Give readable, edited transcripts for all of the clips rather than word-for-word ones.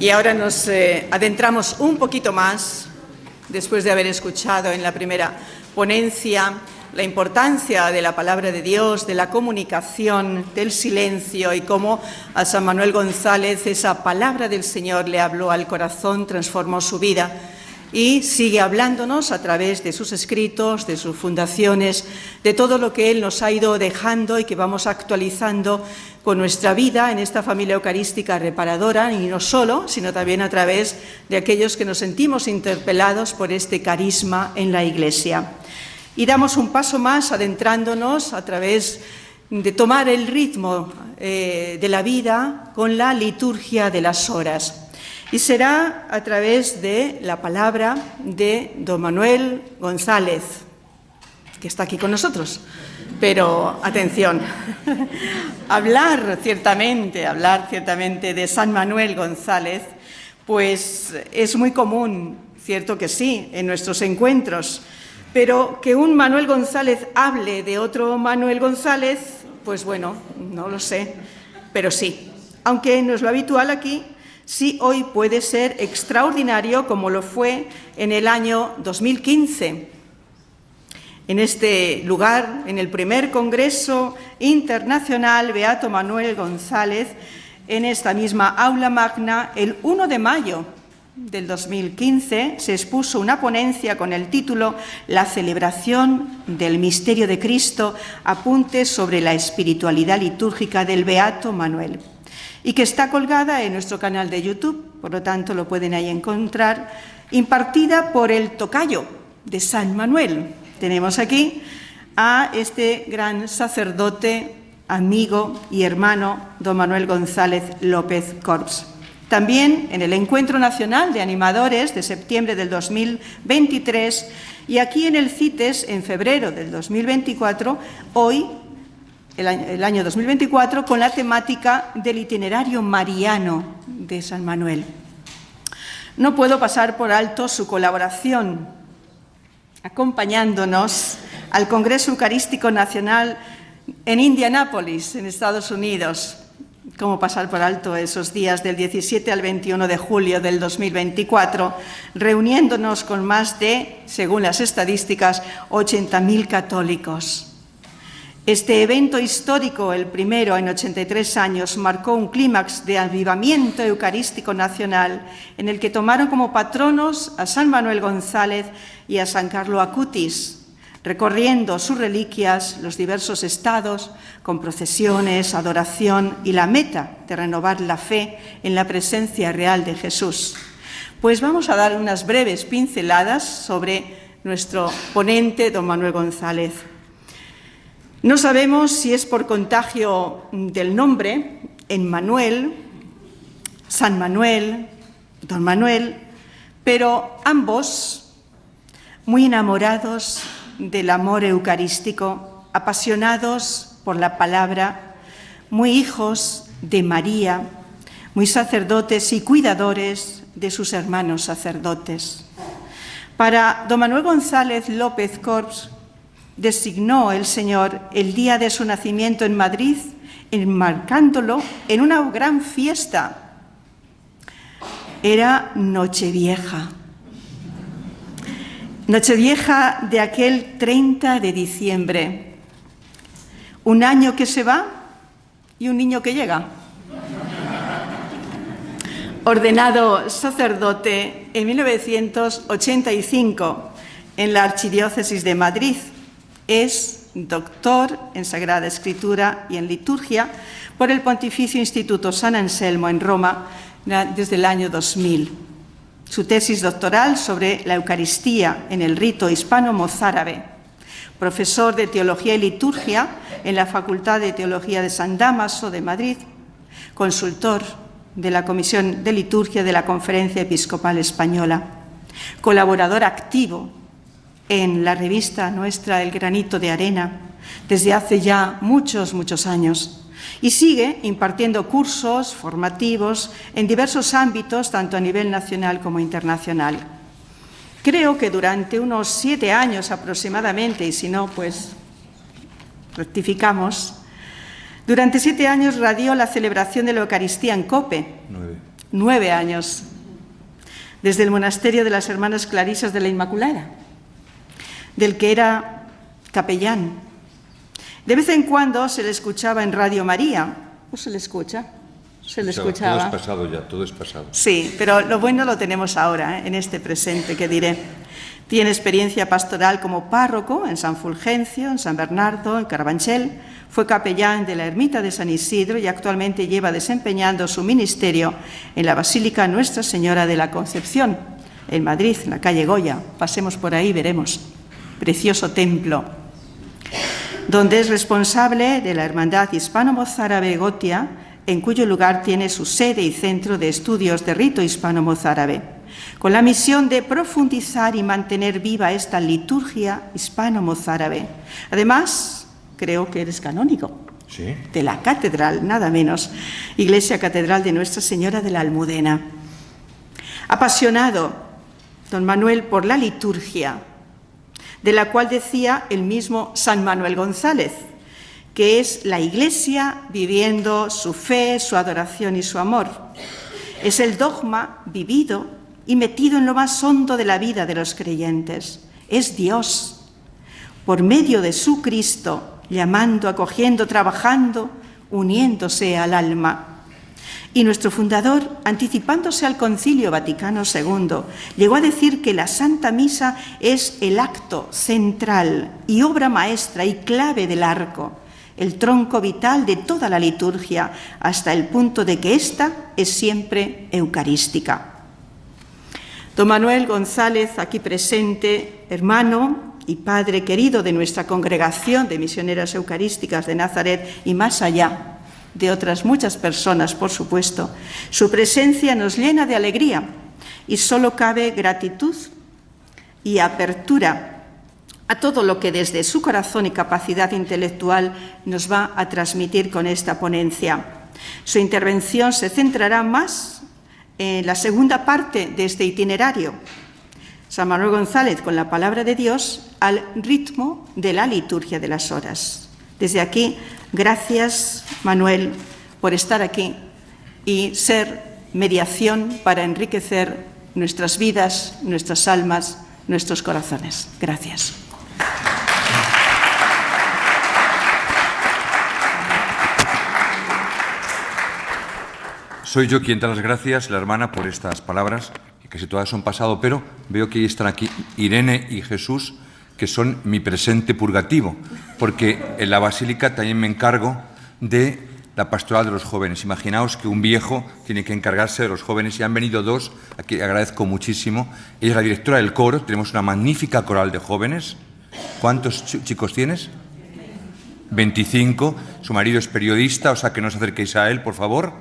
Y ahora nos adentramos un poquito más, después de haber escuchado en la primera ponencia la importancia de la palabra de Dios, de la comunicación, del silencio y cómo a San Manuel González esa palabra del Señor le habló al corazón, transformó su vida y sigue hablándonos a través de sus escritos, de sus fundaciones, de todo lo que Él nos ha ido dejando y que vamos actualizando con nuestra vida en esta familia eucarística reparadora, y no solo, sino también a través de aquellos que nos sentimos interpelados por este carisma en la Iglesia. Y damos un paso más adentrándonos a través de tomar el ritmo de la vida con la liturgia de las horas. Y será a través de la palabra de don Manuel González, que está aquí con nosotros. Pero, atención, hablar ciertamente de San Manuel González, pues es muy común, cierto que sí, en nuestros encuentros, pero que un Manuel González hable de otro Manuel González, pues bueno, no lo sé, pero sí. Aunque no es lo habitual aquí, sí hoy puede ser extraordinario como lo fue en el año 2015. En este lugar, en el primer Congreso Internacional Beato Manuel González, en esta misma aula magna, el 1 de mayo del 2015 se expuso una ponencia con el título La celebración del misterio de Cristo, apuntes sobre la espiritualidad litúrgica del Beato Manuel, y que está colgada en nuestro canal de YouTube, por lo tanto lo pueden ahí encontrar, impartida por el tocayo de San Manuel. Tenemos aquí a este gran sacerdote, amigo y hermano, don Manuel González López Corps. También en el Encuentro Nacional de Animadores de septiembre del 2023 y aquí en el CITES en febrero del 2024, hoy, el año 2024, con la temática del itinerario mariano de San Manuel. No puedo pasar por alto su colaboración acompañándonos al Congreso Eucarístico Nacional en Indianápolis, en Estados Unidos. ¿Cómo pasar por alto esos días del 17 al 21 de julio del 2024, reuniéndonos con más de, según las estadísticas, 80.000 católicos? Este evento histórico, el primero en 83 años, marcó un clímax de avivamiento eucarístico nacional en el que tomaron como patronos a San Manuel González y a San Carlo Acutis, recorriendo sus reliquias, los diversos estados, con procesiones, adoración y la meta de renovar la fe en la presencia real de Jesús. Pues vamos a dar unas breves pinceladas sobre nuestro ponente, don Manuel González. No sabemos si es por contagio del nombre, Emmanuel, San Manuel, don Manuel, pero ambos muy enamorados del amor eucarístico, apasionados por la palabra, muy hijos de María, muy sacerdotes y cuidadores de sus hermanos sacerdotes. Para don Manuel González López Corps, designó el Señor el día de su nacimiento en Madrid, enmarcándolo en una gran fiesta. Era Nochevieja. Nochevieja de aquel 30 de diciembre. Un año que se va y un niño que llega. Ordenado sacerdote en 1985 en la Archidiócesis de Madrid. Es doctor en Sagrada Escritura y en Liturgia por el Pontificio Instituto San Anselmo en Roma desde el año 2000. Su tesis doctoral sobre la Eucaristía en el rito hispano-mozárabe. Profesor de Teología y Liturgia en la Facultad de Teología de San Dámaso de Madrid. Consultor de la Comisión de Liturgia de la Conferencia Episcopal Española. Colaborador activo en la revista nuestra El Granito de Arena, desde hace ya muchos años, y sigue impartiendo cursos formativos en diversos ámbitos, tanto a nivel nacional como internacional. Creo que durante unos 7 años aproximadamente, y si no, pues rectificamos, durante 7 años radió la celebración de la Eucaristía en COPE, 9 años, desde el monasterio de las Hermanas Clarisas de la Inmaculada, del que era capellán. De vez en cuando se le escuchaba en Radio María, ¿o se le escucha? Se le escuchaba. Todo es pasado ya, todo es pasado. Sí, pero lo bueno lo tenemos ahora, en este presente que diré. Tiene experiencia pastoral como párroco en San Fulgencio, en San Bernardo, en Carabanchel. Fue capellán de la ermita de San Isidro y actualmente lleva desempeñando su ministerio en la Basílica Nuestra Señora de la Concepción, en Madrid, en la calle Goya. Pasemos por ahí, veremos. Precioso templo, donde es responsable de la Hermandad Hispano-Mozárabe Gotia, en cuyo lugar tiene su sede y centro de estudios de rito hispano-mozárabe, con la misión de profundizar y mantener viva esta liturgia hispano-mozárabe. Además, creo que eres canónigo. ¿Sí? De la catedral, nada menos, Iglesia Catedral de Nuestra Señora de la Almudena. Apasionado, don Manuel, por la liturgia, de la cual decía el mismo San Manuel González, que es la Iglesia viviendo su fe, su adoración y su amor. Es el dogma vivido y metido en lo más hondo de la vida de los creyentes. Es Dios, por medio de su Cristo, llamando, acogiendo, trabajando, uniéndose al alma. Y nuestro fundador, anticipándose al Concilio Vaticano II, llegó a decir que la Santa Misa es el acto central y obra maestra y clave del arco, el tronco vital de toda la liturgia, hasta el punto de que ésta es siempre eucarística. Don Manuel González, aquí presente, hermano y padre querido de nuestra congregación de misioneras eucarísticas de Nazaret y más allá, de otras muchas personas, por supuesto, su presencia nos llena de alegría y solo cabe gratitud y apertura a todo lo que desde su corazón y capacidad intelectual nos va a transmitir con esta ponencia. Su intervención se centrará más en la segunda parte de este itinerario. San Manuel González, con la palabra de Dios, al ritmo de la liturgia de las horas. Desde aquí, gracias, Manuel, por estar aquí y ser mediación para enriquecer nuestras vidas, nuestras almas, nuestros corazones. Gracias. Soy yo quien da las gracias, la hermana, por estas palabras, que casi todas son pasado, pero veo que están aquí Irene y Jesús, que son mi presente purgativo, porque en la Basílica también me encargo de la pastoral de los jóvenes. Imaginaos que un viejo tiene que encargarse de los jóvenes y han venido dos, a quien agradezco muchísimo. Ella es la directora del coro, tenemos una magnífica coral de jóvenes. ¿Cuántos chicos tienes? 25. Su marido es periodista, o sea que no os acerquéis a él, por favor,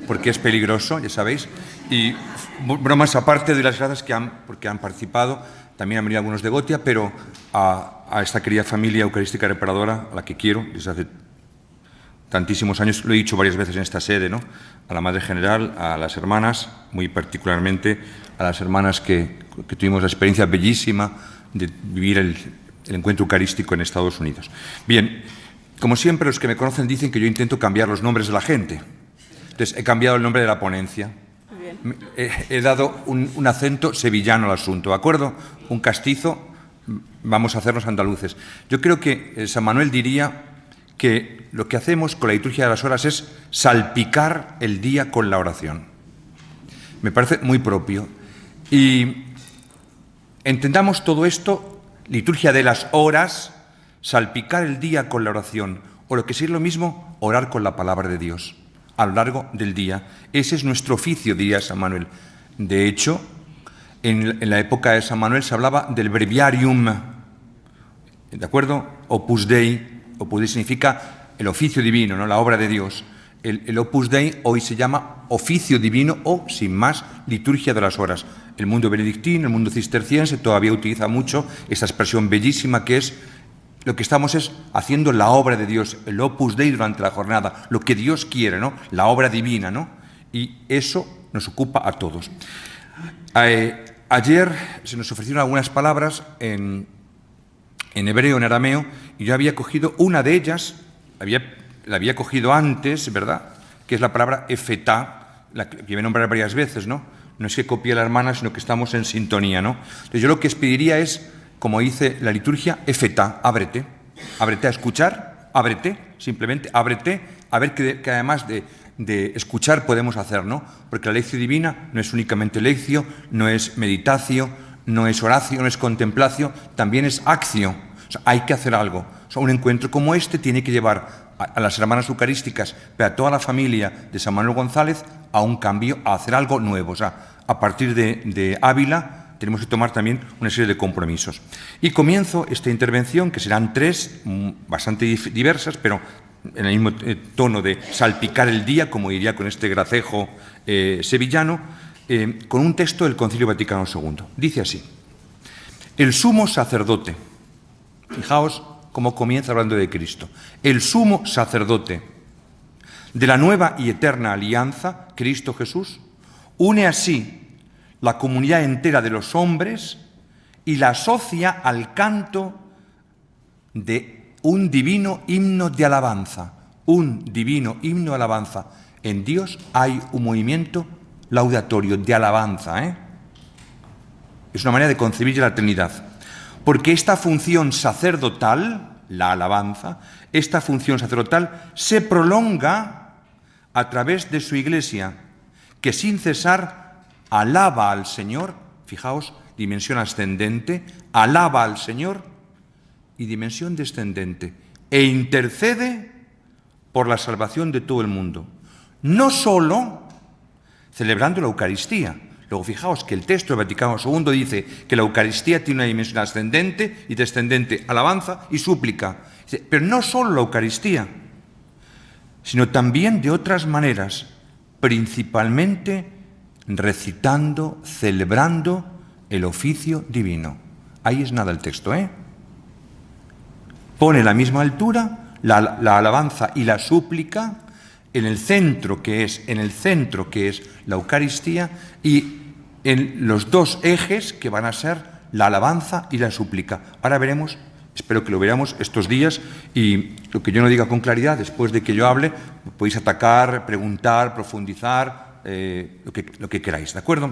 porque es peligroso, ya sabéis. Y bromas aparte, de las gracias porque han participado. También han venido algunos de Gotia, pero a esta querida familia eucarística reparadora, a la que quiero desde hace tantísimos años, lo he dicho varias veces en esta sede, ¿no? A la Madre General, a las hermanas, muy particularmente a las hermanas que tuvimos la experiencia bellísima de vivir el encuentro eucarístico en Estados Unidos. Bien, como siempre, los que me conocen dicen que yo intento cambiar los nombres de la gente. Entonces, he cambiado el nombre de la ponencia. He dado un acento sevillano al asunto, ¿de acuerdo? Un castizo, vamos a hacernos andaluces. Yo creo que San Manuel diría que lo que hacemos con la liturgia de las horas es salpicar el día con la oración. Me parece muy propio. Y entendamos todo esto, liturgia de las horas, salpicar el día con la oración, o lo que sí es lo mismo, orar con la palabra de Dios a lo largo del día. Ese es nuestro oficio, diría San Manuel. De hecho, en la época de San Manuel se hablaba del breviarium, ¿de acuerdo? Opus Dei. Opus Dei significa el oficio divino, ¿no? La obra de Dios. El Opus Dei hoy se llama oficio divino o, sin más, liturgia de las horas. El mundo benedictino, el mundo cisterciense todavía utiliza mucho esta expresión bellísima que es lo que estamos es haciendo la obra de Dios, el Opus Dei durante la jornada, lo que Dios quiere, ¿no? La obra divina, ¿no? Y eso nos ocupa a todos. Ayer se nos ofrecieron algunas palabras en hebreo, en arameo, y yo había cogido una de ellas, la había cogido antes, ¿verdad?, que es la palabra efetá. que voy a nombrar varias veces, ¿no? No es que copie la hermana, sino que estamos en sintonía, ¿no? Entonces yo lo que os pediría es, como dice la liturgia, efeta, ábrete. Ábrete a escuchar, ábrete, simplemente ábrete, a ver que además de escuchar podemos hacer, ¿no? Porque la lección divina no es únicamente lección, no es meditatio, no es oración, no es contemplación, también es acción. O sea, hay que hacer algo. O sea, un encuentro como este tiene que llevar a las hermanas eucarísticas, pero a toda la familia de San Manuel González, a un cambio, a hacer algo nuevo. O sea, a partir de Ávila tenemos que tomar también una serie de compromisos. Y comienzo esta intervención, que serán tres, bastante diversas, pero en el mismo tono de salpicar el día, como diría con este gracejo sevillano, con un texto del Concilio Vaticano II. Dice así: el sumo sacerdote, fijaos cómo comienza hablando de Cristo, el sumo sacerdote de la nueva y eterna alianza, Cristo Jesús, une así la comunidad entera de los hombres y la asocia al canto de un divino himno de alabanza. Un divino himno de alabanza. En Dios hay un movimiento laudatorio de alabanza, Es una manera de concebir la Trinidad. Porque esta función sacerdotal, la alabanza, esta función sacerdotal se prolonga a través de su Iglesia, que sin cesar alaba al Señor, fijaos, dimensión ascendente, alaba al Señor, y dimensión descendente, e intercede por la salvación de todo el mundo. No solo celebrando la Eucaristía. Luego fijaos que el texto del Vaticano II dice que la Eucaristía tiene una dimensión ascendente y descendente, alabanza y súplica. Pero no solo la Eucaristía, sino también de otras maneras, principalmente recitando, celebrando el oficio divino. Ahí es nada el texto, Pone a la misma altura la alabanza y la súplica en el centro que es la Eucaristía, y en los dos ejes que van a ser la alabanza y la súplica. Ahora veremos, espero que lo veamos estos días, y lo que yo no diga con claridad, después de que yo hable, podéis atacar, preguntar, profundizar, lo que queráis, ¿de acuerdo?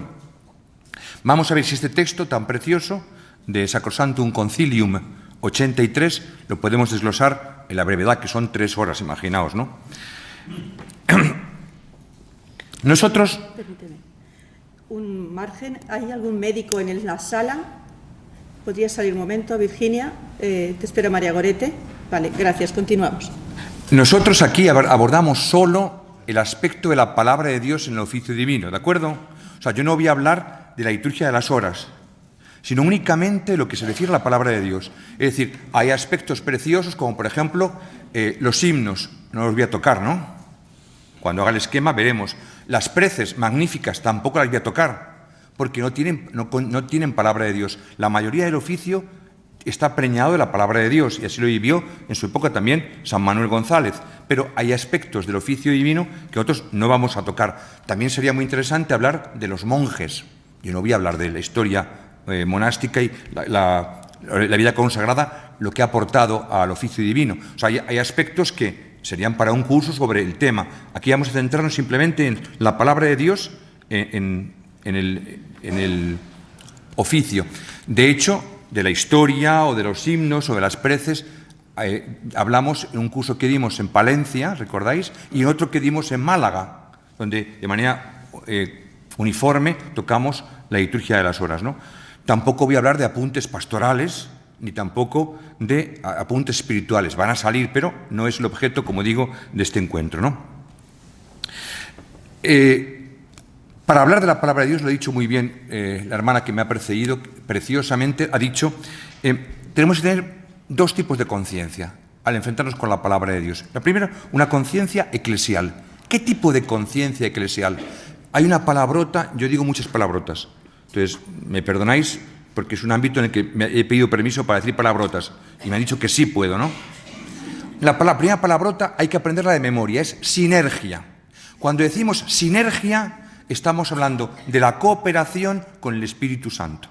Vamos a ver si este texto tan precioso de Sacrosanctum Concilium 83 lo podemos desglosar en la brevedad, que son 3 horas, imaginaos, ¿no? Nosotros... Permíteme. Un margen, ¿hay algún médico en la sala? ¿Podría salir un momento, Virginia? Te espero, María Gorete. Vale, gracias, continuamos. Nosotros aquí abordamos solo el aspecto de la palabra de Dios en el oficio divino, ¿de acuerdo? O sea, yo no voy a hablar de la liturgia de las horas, sino únicamente lo que se refiere a la palabra de Dios. Es decir, hay aspectos preciosos como, por ejemplo, los himnos. No los voy a tocar, ¿no? Cuando haga el esquema veremos. Las preces magníficas tampoco las voy a tocar, porque no tienen palabra de Dios. La mayoría del oficio está preñado de la palabra de Dios, y así lo vivió en su época también San Manuel González. Pero hay aspectos del oficio divino que otros no vamos a tocar. También sería muy interesante hablar de los monjes. Yo no voy a hablar de la historia monástica y la vida consagrada, lo que ha aportado al oficio divino. O sea, hay aspectos que serían para un curso sobre el tema. Aquí vamos a centrarnos simplemente en la palabra de Dios, en el oficio. De hecho, de la historia o de los himnos o de las preces hablamos en un curso que dimos en Palencia, ¿recordáis? Y en otro que dimos en Málaga, donde de manera uniforme tocamos la liturgia de las horas, ¿no? Tampoco voy a hablar de apuntes pastorales, ni tampoco de apuntes espirituales. Van a salir, pero no es el objeto, como digo, de este encuentro, ¿no? Para hablar de la palabra de Dios, lo ha dicho muy bien la hermana que me ha precedido, preciosamente, ha dicho, tenemos que tener 2 tipos de conciencia al enfrentarnos con la palabra de Dios. La primera, una conciencia eclesial. ¿Qué tipo de conciencia eclesial? Hay una palabrota, yo digo muchas palabrotas, entonces me perdonáis porque es un ámbito en el que me he pedido permiso para decir palabrotas y me han dicho que sí puedo, ¿no? La primera palabrota hay que aprenderla de memoria, es sinergia. Cuando decimos sinergia, estamos hablando de la cooperación con el Espíritu Santo,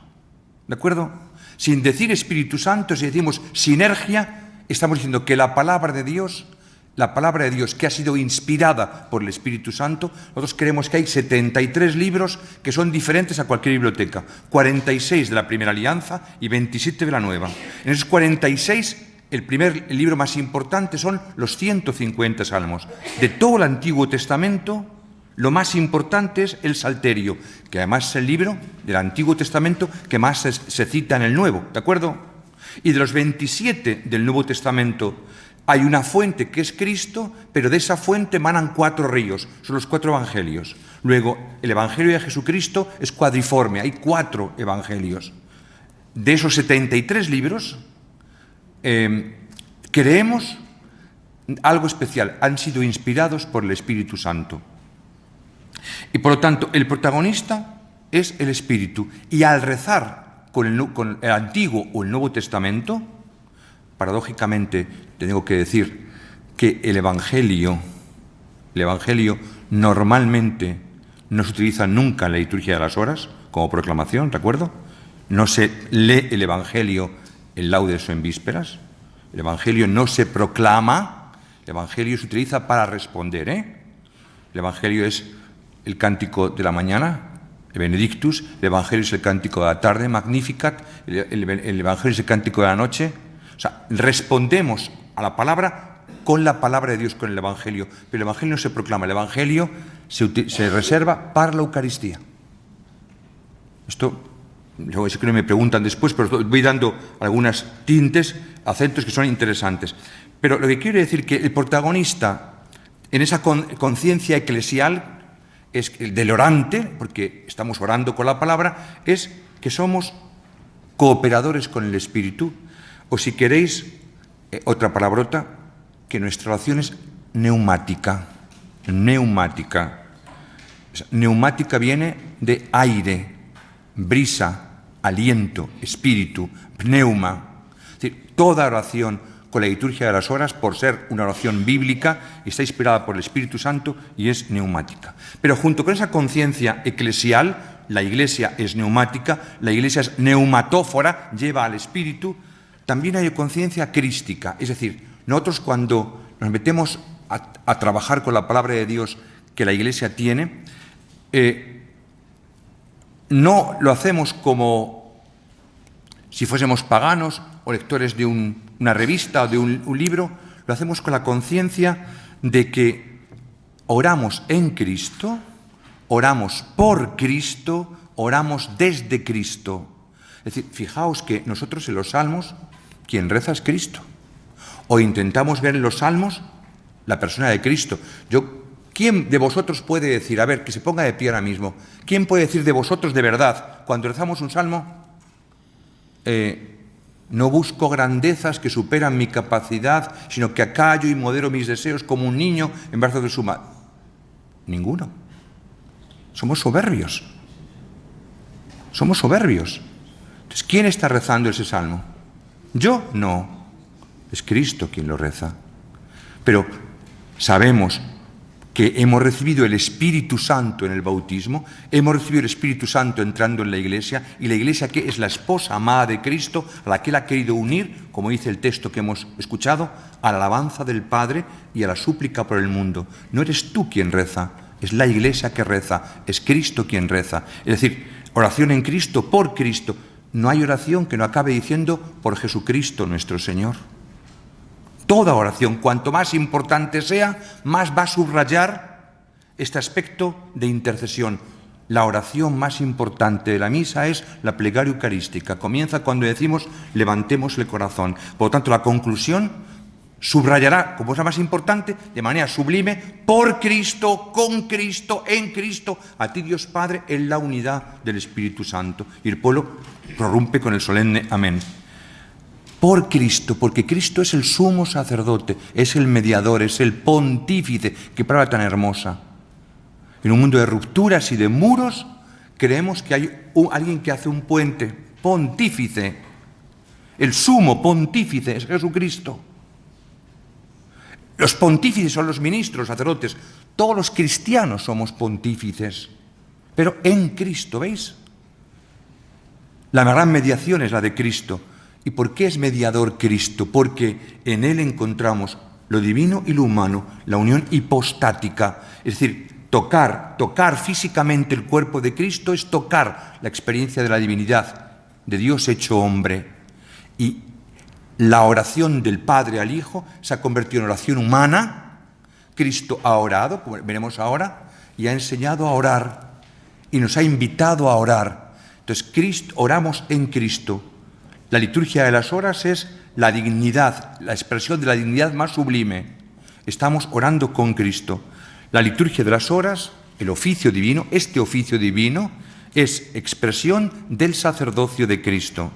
¿de acuerdo? Sin decir Espíritu Santo, si decimos sinergia, estamos diciendo que la palabra de Dios la palabra de Dios que ha sido inspirada por el Espíritu Santo, nosotros creemos que hay 73 libros que son diferentes a cualquier biblioteca, 46 de la Primera Alianza y 27 de la Nueva. En esos 46, el libro más importante son los 150 salmos. De todo el Antiguo Testamento, lo más importante es el Salterio, que además es el libro del Antiguo Testamento que más se cita en el Nuevo, ¿de acuerdo? Y de los 27 del Nuevo Testamento, hay una fuente que es Cristo, pero de esa fuente emanan 4 ríos, son los 4 evangelios. Luego, el evangelio de Jesucristo es cuadriforme, hay 4 evangelios. De esos 73 libros, creemos algo especial, han sido inspirados por el Espíritu Santo. Y por lo tanto, el protagonista es el Espíritu. Y al rezar con el Antiguo o el Nuevo Testamento, paradójicamente tengo que decir que el Evangelio normalmente no se utiliza nunca en la liturgia de las horas como proclamación, ¿de acuerdo? No se lee el Evangelio en laudes o en vísperas. El Evangelio no se proclama, el Evangelio se utiliza para responder, El Evangelio es el cántico de la mañana, el Benedictus, el Evangelio es el cántico de la tarde, Magnificat, el Evangelio es el cántico de la noche. O sea, respondemos a la palabra con la palabra de Dios, con el Evangelio, pero el Evangelio no se proclama, el Evangelio se reserva para la Eucaristía. Esto, yo sé que no me preguntan después, pero voy dando algunas tintes, acentos que son interesantes. Pero lo que quiero decir que el protagonista en esa conciencia eclesial es el del orante, porque estamos orando con la palabra, es que somos cooperadores con el Espíritu, o si queréis, otra palabrota, que nuestra oración es neumática. Neumática. Neumática viene de aire, brisa, aliento, espíritu, pneuma. Es decir, toda oración con la liturgia de las horas, por ser una oración bíblica, está inspirada por el Espíritu Santo y es neumática. Pero junto con esa conciencia eclesial, la Iglesia es neumática, la Iglesia es neumatófora, lleva al Espíritu, también hay conciencia crística. Es decir, nosotros cuando nos metemos a trabajar con la palabra de Dios que la Iglesia tiene, no lo hacemos como si fuésemos paganos o lectores de una revista o de un libro, lo hacemos con la conciencia de que oramos en Cristo, oramos por Cristo, oramos desde Cristo. Es decir, fijaos que nosotros en los salmos, quien reza es Cristo. O intentamos ver en los salmos la persona de Cristo. ¿Quién de vosotros puede decir, a ver, que se ponga de pie ahora mismo, quién puede decir de vosotros de verdad, cuando rezamos un salmo, no busco grandezas que superan mi capacidad, sino que acallo y modero mis deseos como un niño en brazos de su madre? Ninguno. Somos soberbios. Somos soberbios. Entonces, ¿quién está rezando ese salmo? Yo no. Es Cristo quien lo reza. Pero sabemos que hemos recibido el Espíritu Santo en el bautismo, hemos recibido el Espíritu Santo entrando en la Iglesia, y la Iglesia que es la esposa amada de Cristo, a la que Él ha querido unir, como dice el texto que hemos escuchado, a la alabanza del Padre y a la súplica por el mundo. No eres tú quien reza, es la Iglesia que reza, es Cristo quien reza. Es decir, oración en Cristo, por Cristo. No hay oración que no acabe diciendo por Jesucristo nuestro Señor. Toda oración, cuanto más importante sea, más va a subrayar este aspecto de intercesión. La oración más importante de la misa es la plegaria eucarística. Comienza cuando decimos levantemos el corazón. Por lo tanto, la conclusión subrayará, como es la más importante, de manera sublime, por Cristo, con Cristo, en Cristo, a ti Dios Padre, en la unidad del Espíritu Santo. Y el pueblo prorrumpe con el solemne amén. Por Cristo, porque Cristo es el sumo sacerdote, es el mediador, es el pontífice. Qué palabra tan hermosa. En un mundo de rupturas y de muros, creemos que hay alguien que hace un puente, pontífice. El sumo pontífice es Jesucristo. Los pontífices son los ministros, sacerdotes. Todos los cristianos somos pontífices, pero en Cristo, ¿veis? La gran mediación es la de Cristo. ¿Y por qué es mediador Cristo? Porque en Él encontramos lo divino y lo humano, la unión hipostática, es decir, tocar físicamente el cuerpo de Cristo es tocar la experiencia de la divinidad, de Dios hecho hombre. Y la oración del Padre al Hijo se ha convertido en oración humana. Cristo ha orado, como veremos ahora, y ha enseñado a orar, y nos ha invitado a orar. Entonces, oramos en Cristo. La liturgia de las horas es la dignidad, la expresión de la dignidad más sublime. Estamos orando con Cristo. La liturgia de las horas, el oficio divino, este oficio divino, es expresión del sacerdocio de Cristo,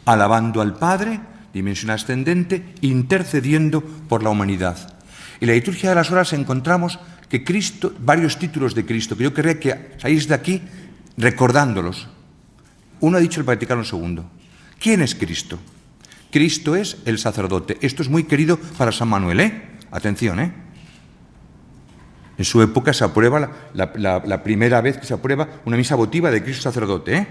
alabando al Padre, dimensión ascendente, intercediendo por la humanidad. En la liturgia de las horas encontramos que Cristo, varios títulos de Cristo, que yo querría que salís de aquí recordándolos. Uno ha dicho el Vaticano II. ¿Quién es Cristo? Cristo es el sacerdote. Esto es muy querido para San Manuel, ¿eh? Atención, ¿eh? En su época se aprueba la primera vez que se aprueba una misa votiva de Cristo sacerdote, ¿eh?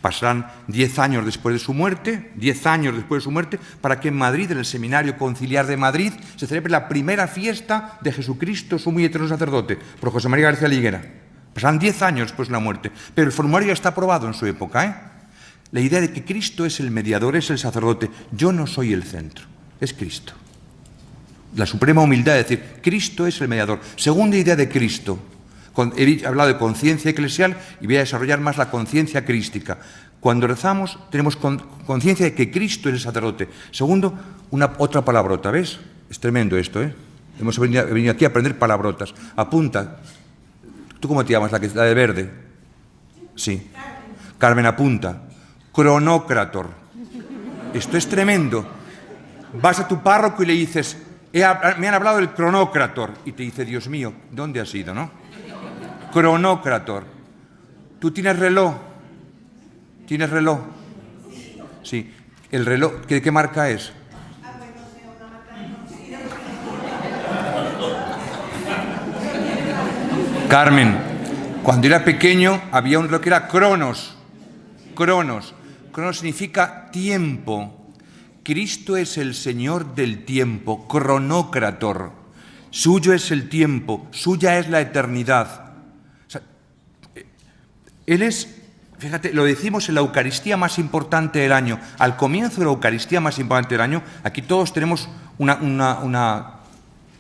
Pasarán 10 años después de su muerte, 10 años después de su muerte, para que en Madrid, en el Seminario Conciliar de Madrid, se celebre la primera fiesta de Jesucristo, sumo y eterno sacerdote, por José María García Liguera. Pasarán 10 años después de la muerte, pero el formulario ya está aprobado en su época, ¿eh? La idea de que Cristo es el mediador, es el sacerdote. Yo no soy el centro, es Cristo. La suprema humildad de decir, Cristo es el mediador. Segunda idea de Cristo. He hablado de conciencia eclesial y voy a desarrollar más la conciencia crística. Cuando rezamos tenemos conciencia de que Cristo es el sacerdote. Segundo, otra palabrota, ¿ves? Es tremendo esto, ¿eh? Hemos venido aquí a aprender palabrotas. Apunta. ¿Tú cómo te llamas? La de verde. Sí. Carmen, apunta. Cronócrator. Esto es tremendo. Vas a tu párroco y le dices, me han hablado del cronócrator. Y te dice, Dios mío, ¿dónde has ido, no? Cronócrator. ¿Tú tienes reloj? ¿Tienes reloj? Sí. ¿El reloj de qué marca es? Carmen, cuando era pequeño había un reloj que era Cronos. Cronos. Cronos significa tiempo. Cristo es el Señor del tiempo, cronócrator. Suyo es el tiempo, suya es la eternidad. O sea, Él es, fíjate, lo decimos en la Eucaristía más importante del año. Al comienzo de la Eucaristía más importante del año, aquí todos tenemos una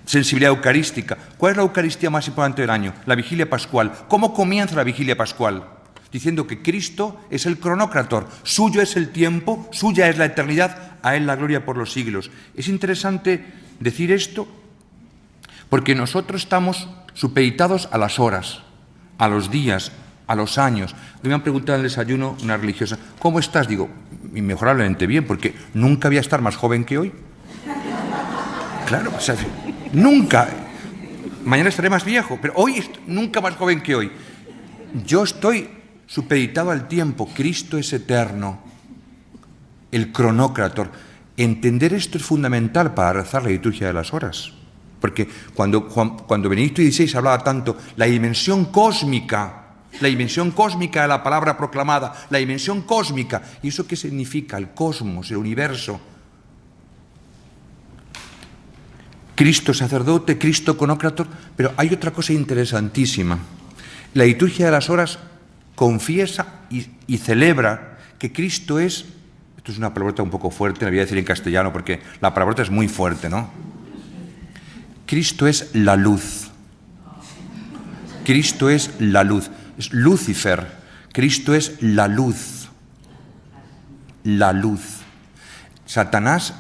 sensibilidad eucarística. ¿Cuál es la Eucaristía más importante del año? La Vigilia Pascual. ¿Cómo comienza la Vigilia Pascual? Diciendo que Cristo es el cronócrator, suyo es el tiempo, suya es la eternidad, a Él la gloria por los siglos. Es interesante decir esto porque nosotros estamos supeditados a las horas, a los días, a los años. Me han preguntado en el desayuno una religiosa, ¿cómo estás? Digo, inmejorablemente bien, porque nunca voy a estar más joven que hoy. Claro, o sea, nunca. Mañana estaré más viejo, pero hoy nunca más joven que hoy. Yo estoy supeditado al tiempo. Cristo es eterno, el cronócrator. Entender esto es fundamental para rezar la liturgia de las horas, porque cuando Benedicto XVI hablaba tanto la dimensión cósmica de la palabra proclamada, la dimensión cósmica, ¿y eso qué significa? El cosmos, el universo. Cristo sacerdote, Cristo cronócrator, pero hay otra cosa interesantísima. La liturgia de las horas confiesa y celebra que Cristo es, esto es una palabrota un poco fuerte, la voy a decir en castellano porque la palabrota es muy fuerte, ¿no? Cristo es la luz. Cristo es la luz. Es Lucifer. Cristo es la luz. La luz. Satanás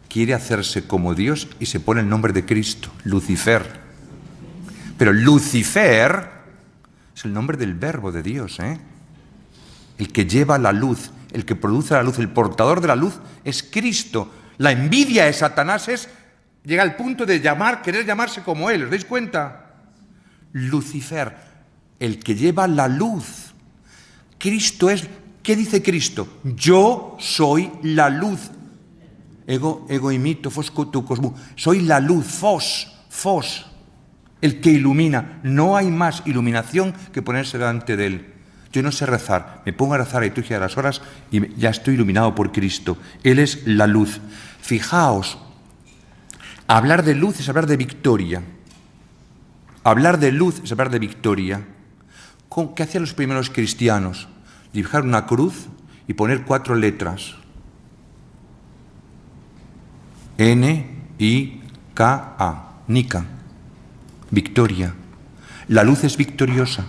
quiere hacerse como Dios y se pone el nombre de Cristo, Lucifer. Pero Lucifer es el nombre del verbo de Dios, ¿eh? El que lleva la luz, el que produce la luz, el portador de la luz es Cristo. La envidia de Satanás llega al punto de querer llamarse como él, ¿os dais cuenta? Lucifer, el que lleva la luz. Cristo es, ¿qué dice Cristo? Yo soy la luz. Ego imito, fos tu cosmo. Soy la luz, fos, el que ilumina. No hay más iluminación que ponerse delante de él. Yo no sé rezar, me pongo a rezar la liturgia de las horas y ya estoy iluminado por Cristo. Él es la luz. Fijaos, Hablar de luz es hablar de victoria. Hablar de luz es hablar de victoria. ¿Qué hacían los primeros cristianos? Dibujar una cruz y poner 4 letras. N-I-K-A. Nika. Victoria. La luz es victoriosa.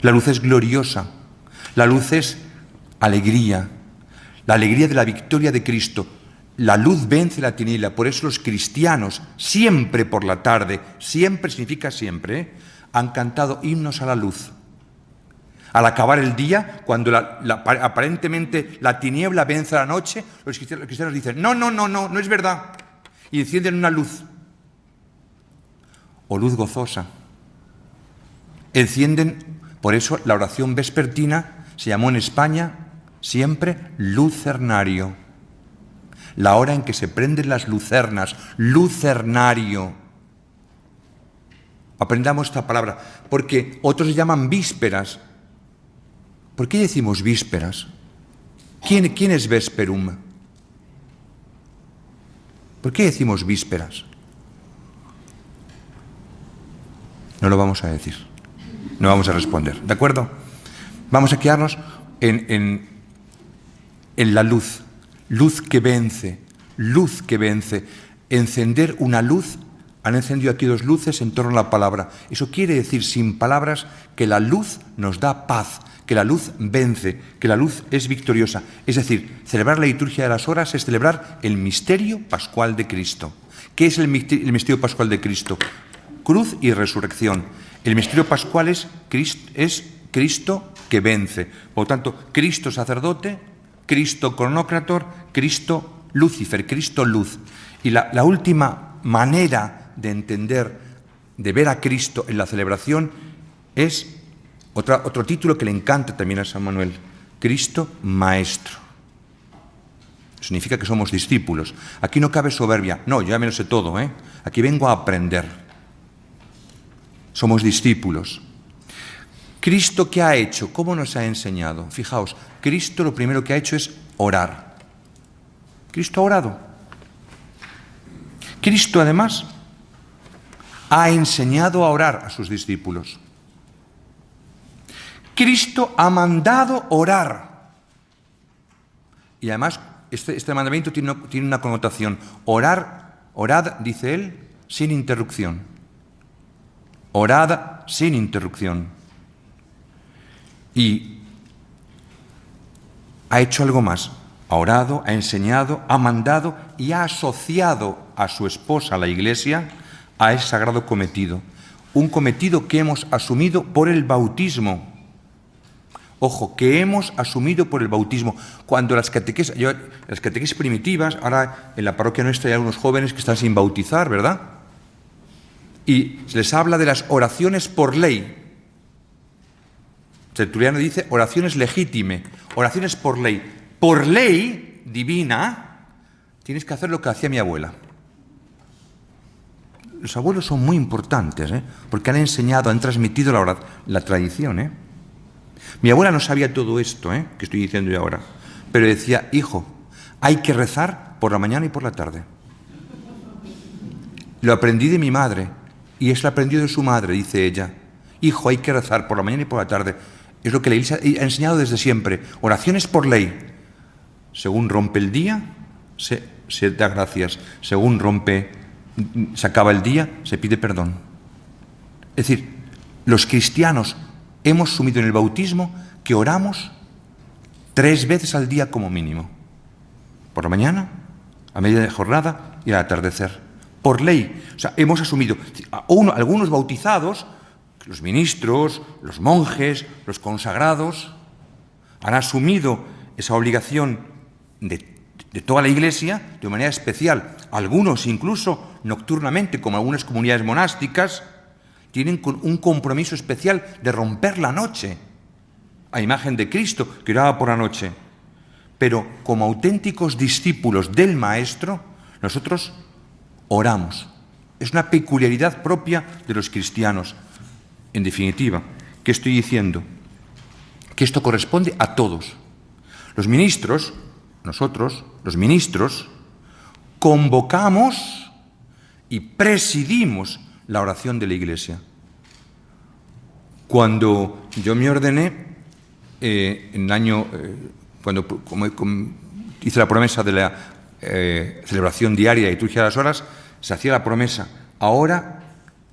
La luz es gloriosa. La luz es alegría. La alegría de la victoria de Cristo. La luz vence la tiniebla. Por eso los cristianos, siempre por la tarde, siempre significa siempre, han cantado himnos a la luz. Al acabar el día, cuando aparentemente la tiniebla vence a la noche, los cristianos dicen, no es verdad. Y encienden una luz. O luz gozosa. Encienden, por eso la oración vespertina se llamó en España siempre lucernario. La hora en que se prenden las lucernas, lucernario. Aprendamos esta palabra, porque otros llaman vísperas. ¿Por qué decimos vísperas? ¿Quién es vesperum? ¿Por qué decimos vísperas? No lo vamos a decir, no vamos a responder, ¿de acuerdo? Vamos a quedarnos en la luz, luz que vence, luz que vence. Encender una luz, han encendido aquí 2 luces en torno a la palabra. Eso quiere decir, sin palabras, que la luz nos da paz, que la luz vence, que la luz es victoriosa. Es decir, celebrar la liturgia de las horas es celebrar el misterio pascual de Cristo. ¿Qué es el misterio pascual de Cristo? Cruz y resurrección. El misterio pascual es Cristo que vence. Por lo tanto, Cristo sacerdote, Cristo cronócrator, Cristo Lucifer, Cristo luz. Y la última manera de entender, de ver a Cristo en la celebración, es otro título que le encanta también a San Manuel: Cristo Maestro. Significa que somos discípulos. Aquí no cabe soberbia. No, yo ya me lo sé todo, ¿eh? Aquí vengo a aprender. Somos discípulos. ¿Cristo qué ha hecho? ¿Cómo nos ha enseñado? Fijaos, Cristo lo primero que ha hecho es orar. Cristo ha orado. Cristo, además, ha enseñado a orar a sus discípulos. Cristo ha mandado orar. Y además, este mandamiento tiene una connotación. Orad, dice él, sin interrupción. Orad sin interrupción. Y ha hecho algo más. Ha orado, ha enseñado, ha mandado y ha asociado a su esposa, la Iglesia, a ese sagrado cometido. Un cometido que hemos asumido por el bautismo. Ojo, que hemos asumido por el bautismo. Cuando las catequesis primitivas, ahora en la parroquia nuestra hay algunos jóvenes que están sin bautizar, ¿verdad? Y se les habla de las oraciones por ley. Tertuliano dice oraciones legítime, oraciones por ley. Por ley divina, tienes que hacer lo que hacía mi abuela. Los abuelos son muy importantes, porque han enseñado, han transmitido la tradición. Mi abuela no sabía todo esto que estoy diciendo yo ahora, pero decía, hijo, hay que rezar por la mañana y por la tarde. Lo aprendí de mi madre, y eso lo aprendió de su madre, dice ella. Hijo, hay que rezar por la mañana y por la tarde. Es lo que la Iglesia ha enseñado desde siempre. Oraciones por ley. Según rompe el día, se da gracias. Según se acaba el día, se pide perdón. Es decir, los cristianos hemos asumido en el bautismo que oramos 3 veces al día como mínimo. Por la mañana, a media de jornada y al atardecer. Por ley. O sea, hemos asumido. Algunos bautizados, los ministros, los monjes, los consagrados, han asumido esa obligación de toda la Iglesia de manera especial. Algunos incluso nocturnamente, como algunas comunidades monásticas, tienen un compromiso especial de romper la noche, a imagen de Cristo que oraba por la noche. Pero como auténticos discípulos del Maestro, nosotros oramos. Es una peculiaridad propia de los cristianos. En definitiva, ¿qué estoy diciendo? Que esto corresponde a todos. Los ministros, nosotros, los ministros, convocamos y presidimos la oración de la Iglesia. Cuando yo me ordené, en el año, cuando hice la promesa de la celebración diaria de liturgia de las horas, se hacía la promesa. Ahora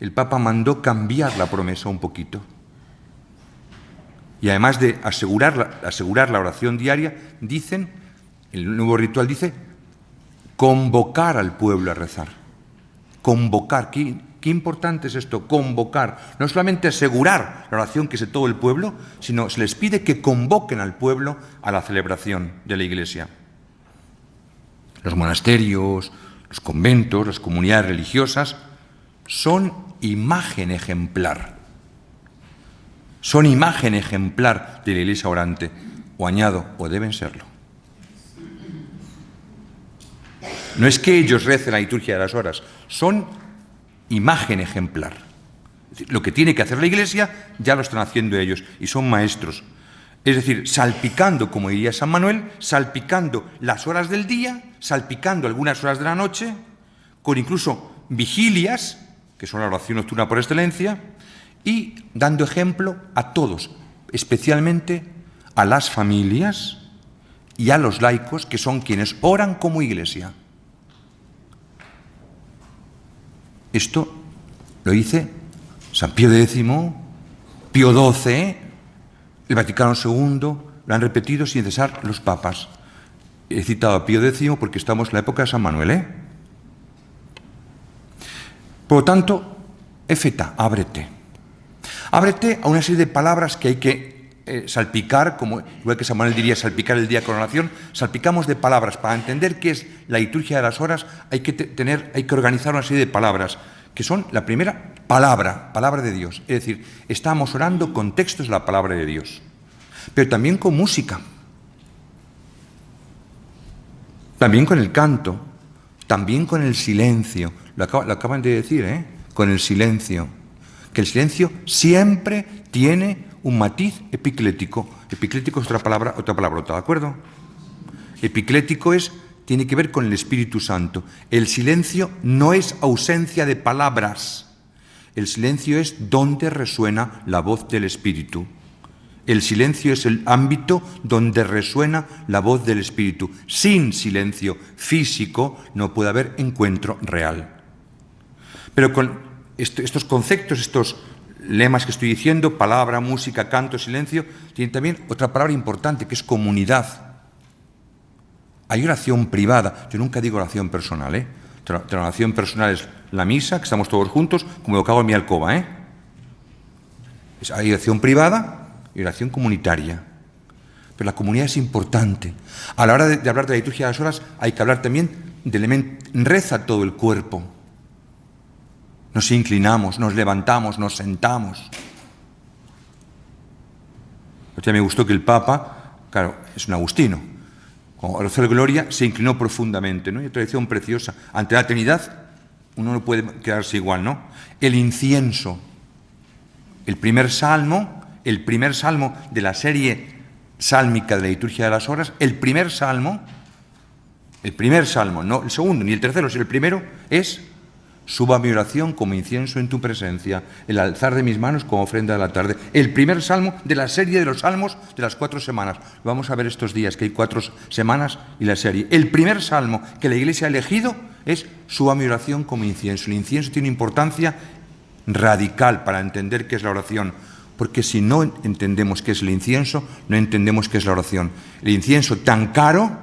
el Papa mandó cambiar la promesa un poquito. Y además de asegurar la oración diaria, dicen, el nuevo ritual dice, convocar al pueblo a rezar. Convocar. Qué importante es esto, convocar. No solamente asegurar la oración que es de todo el pueblo, sino se les pide que convoquen al pueblo a la celebración de la Iglesia. Los monasterios, los conventos, las comunidades religiosas son imagen ejemplar. Son imagen ejemplar de la Iglesia orante, o añado, o deben serlo. No es que ellos recen la liturgia de las horas, son imagen ejemplar. Es decir, lo que tiene que hacer la Iglesia ya lo están haciendo ellos y son maestros. Es decir, salpicando, como diría San Manuel, salpicando las horas del día, salpicando algunas horas de la noche, con incluso vigilias, que son la oración nocturna por excelencia, y dando ejemplo a todos, especialmente a las familias y a los laicos, que son quienes oran como Iglesia. Esto lo dice San Pío X, Pío XII, el Vaticano II, lo han repetido sin cesar los papas. He citado a Pío X porque estamos en la época de San Manuel, Por lo tanto, efeta, ábrete. Ábrete a una serie de palabras que hay que salpicar, como igual que San Manuel diría salpicar el día con oración, salpicamos de palabras. Para entender qué es la liturgia de las horas hay que organizar una serie de palabras, que son la primera, palabra de Dios. Es decir, estamos orando con textos de la palabra de Dios, pero también con música, también con el canto, también con el silencio. Lo acaban de decir, con el silencio. Que el silencio siempre tiene un matiz epiclético. Epiclético es otra palabra, ¿de acuerdo? Epiclético tiene que ver con el Espíritu Santo. El silencio no es ausencia de palabras. El silencio es donde resuena la voz del Espíritu. El silencio es el ámbito donde resuena la voz del Espíritu. Sin silencio físico no puede haber encuentro real. Pero con estos conceptos, estos lemas que estoy diciendo, palabra, música, canto, silencio, tienen también otra palabra importante, que es comunidad. Hay oración privada. Yo nunca digo oración personal, La oración personal es la misa, que estamos todos juntos, como lo que hago en mi alcoba, Hay oración privada y oración comunitaria. Pero la comunidad es importante. A la hora de hablar de la liturgia de las horas, hay que hablar también del elemento, reza todo el cuerpo. Nos inclinamos, nos levantamos, nos sentamos. Ya me gustó que el Papa, claro, es un agustino, como rezó la gloria, se inclinó profundamente, ¿no? Y una tradición preciosa. Ante la Trinidad, uno no puede quedarse igual, ¿no? El incienso, el primer salmo de la serie sálmica de la liturgia de las horas, el primer salmo, no el segundo ni el tercero, sino el primero es: suba mi oración como incienso en tu presencia, el alzar de mis manos como ofrenda de la tarde. El primer salmo de la serie de los salmos de las 4 semanas. Lo vamos a ver estos días, que hay 4 semanas y la serie. El primer salmo que la Iglesia ha elegido es: suba mi oración como incienso. El incienso tiene importancia radical para entender qué es la oración, porque si no entendemos qué es el incienso, no entendemos qué es la oración. El incienso tan caro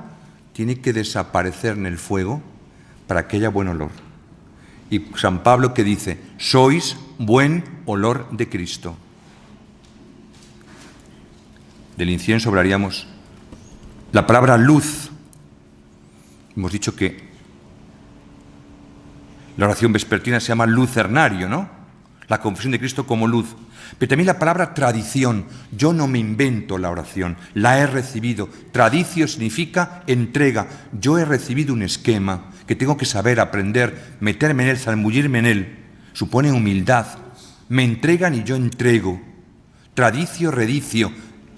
tiene que desaparecer en el fuego para que haya buen olor. Y San Pablo que dice: sois buen olor de Cristo. Del incienso hablaríamos. La palabra luz. Hemos dicho que la oración vespertina se llama lucernario, ¿no? La confesión de Cristo como luz. Pero también la palabra tradición. Yo no me invento la oración, la he recibido. Tradicio significa entrega. Yo he recibido un esquema que tengo que saber, aprender, meterme en él, zambullirme en él. Supone humildad. Me entregan y yo entrego. Tradicio, redicio.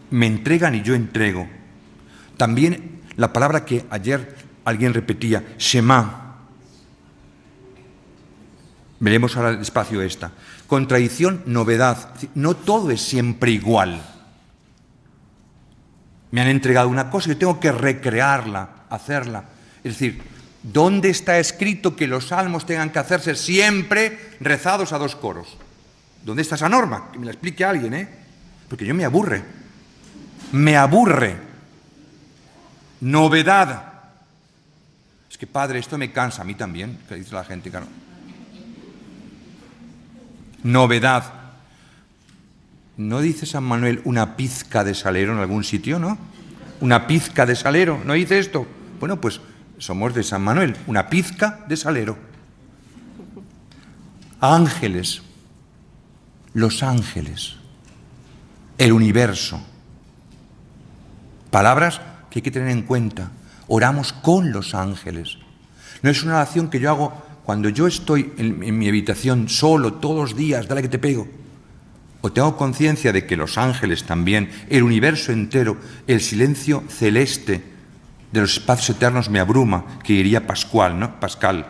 Me entregan y yo entrego. También la palabra que ayer alguien repetía, Shema. Veremos ahora despacio esta. Contradicción, novedad. No todo es siempre igual. Me han entregado una cosa y yo tengo que recrearla, hacerla. Es decir, ¿dónde está escrito que los salmos tengan que hacerse siempre rezados a 2 coros? ¿Dónde está esa norma? Que me la explique alguien, ¿eh? Porque yo me aburre. Me aburre. Novedad. Es que, padre, esto me cansa, a mí también, que dice la gente, claro. Novedad. ¿No dice San Manuel una pizca de salero en algún sitio, no? Una pizca de salero, ¿no dice esto? Bueno, pues somos de San Manuel, una pizca de salero. Ángeles, los ángeles, el universo. Palabras que hay que tener en cuenta. Oramos con los ángeles. No es una oración que yo hago cuando yo estoy en mi habitación solo todos los días, dale que te pego. O tengo conciencia de que los ángeles también, el universo entero, el silencio celeste de los espacios eternos me abruma, que diría Pascual, ¿no? Pascal.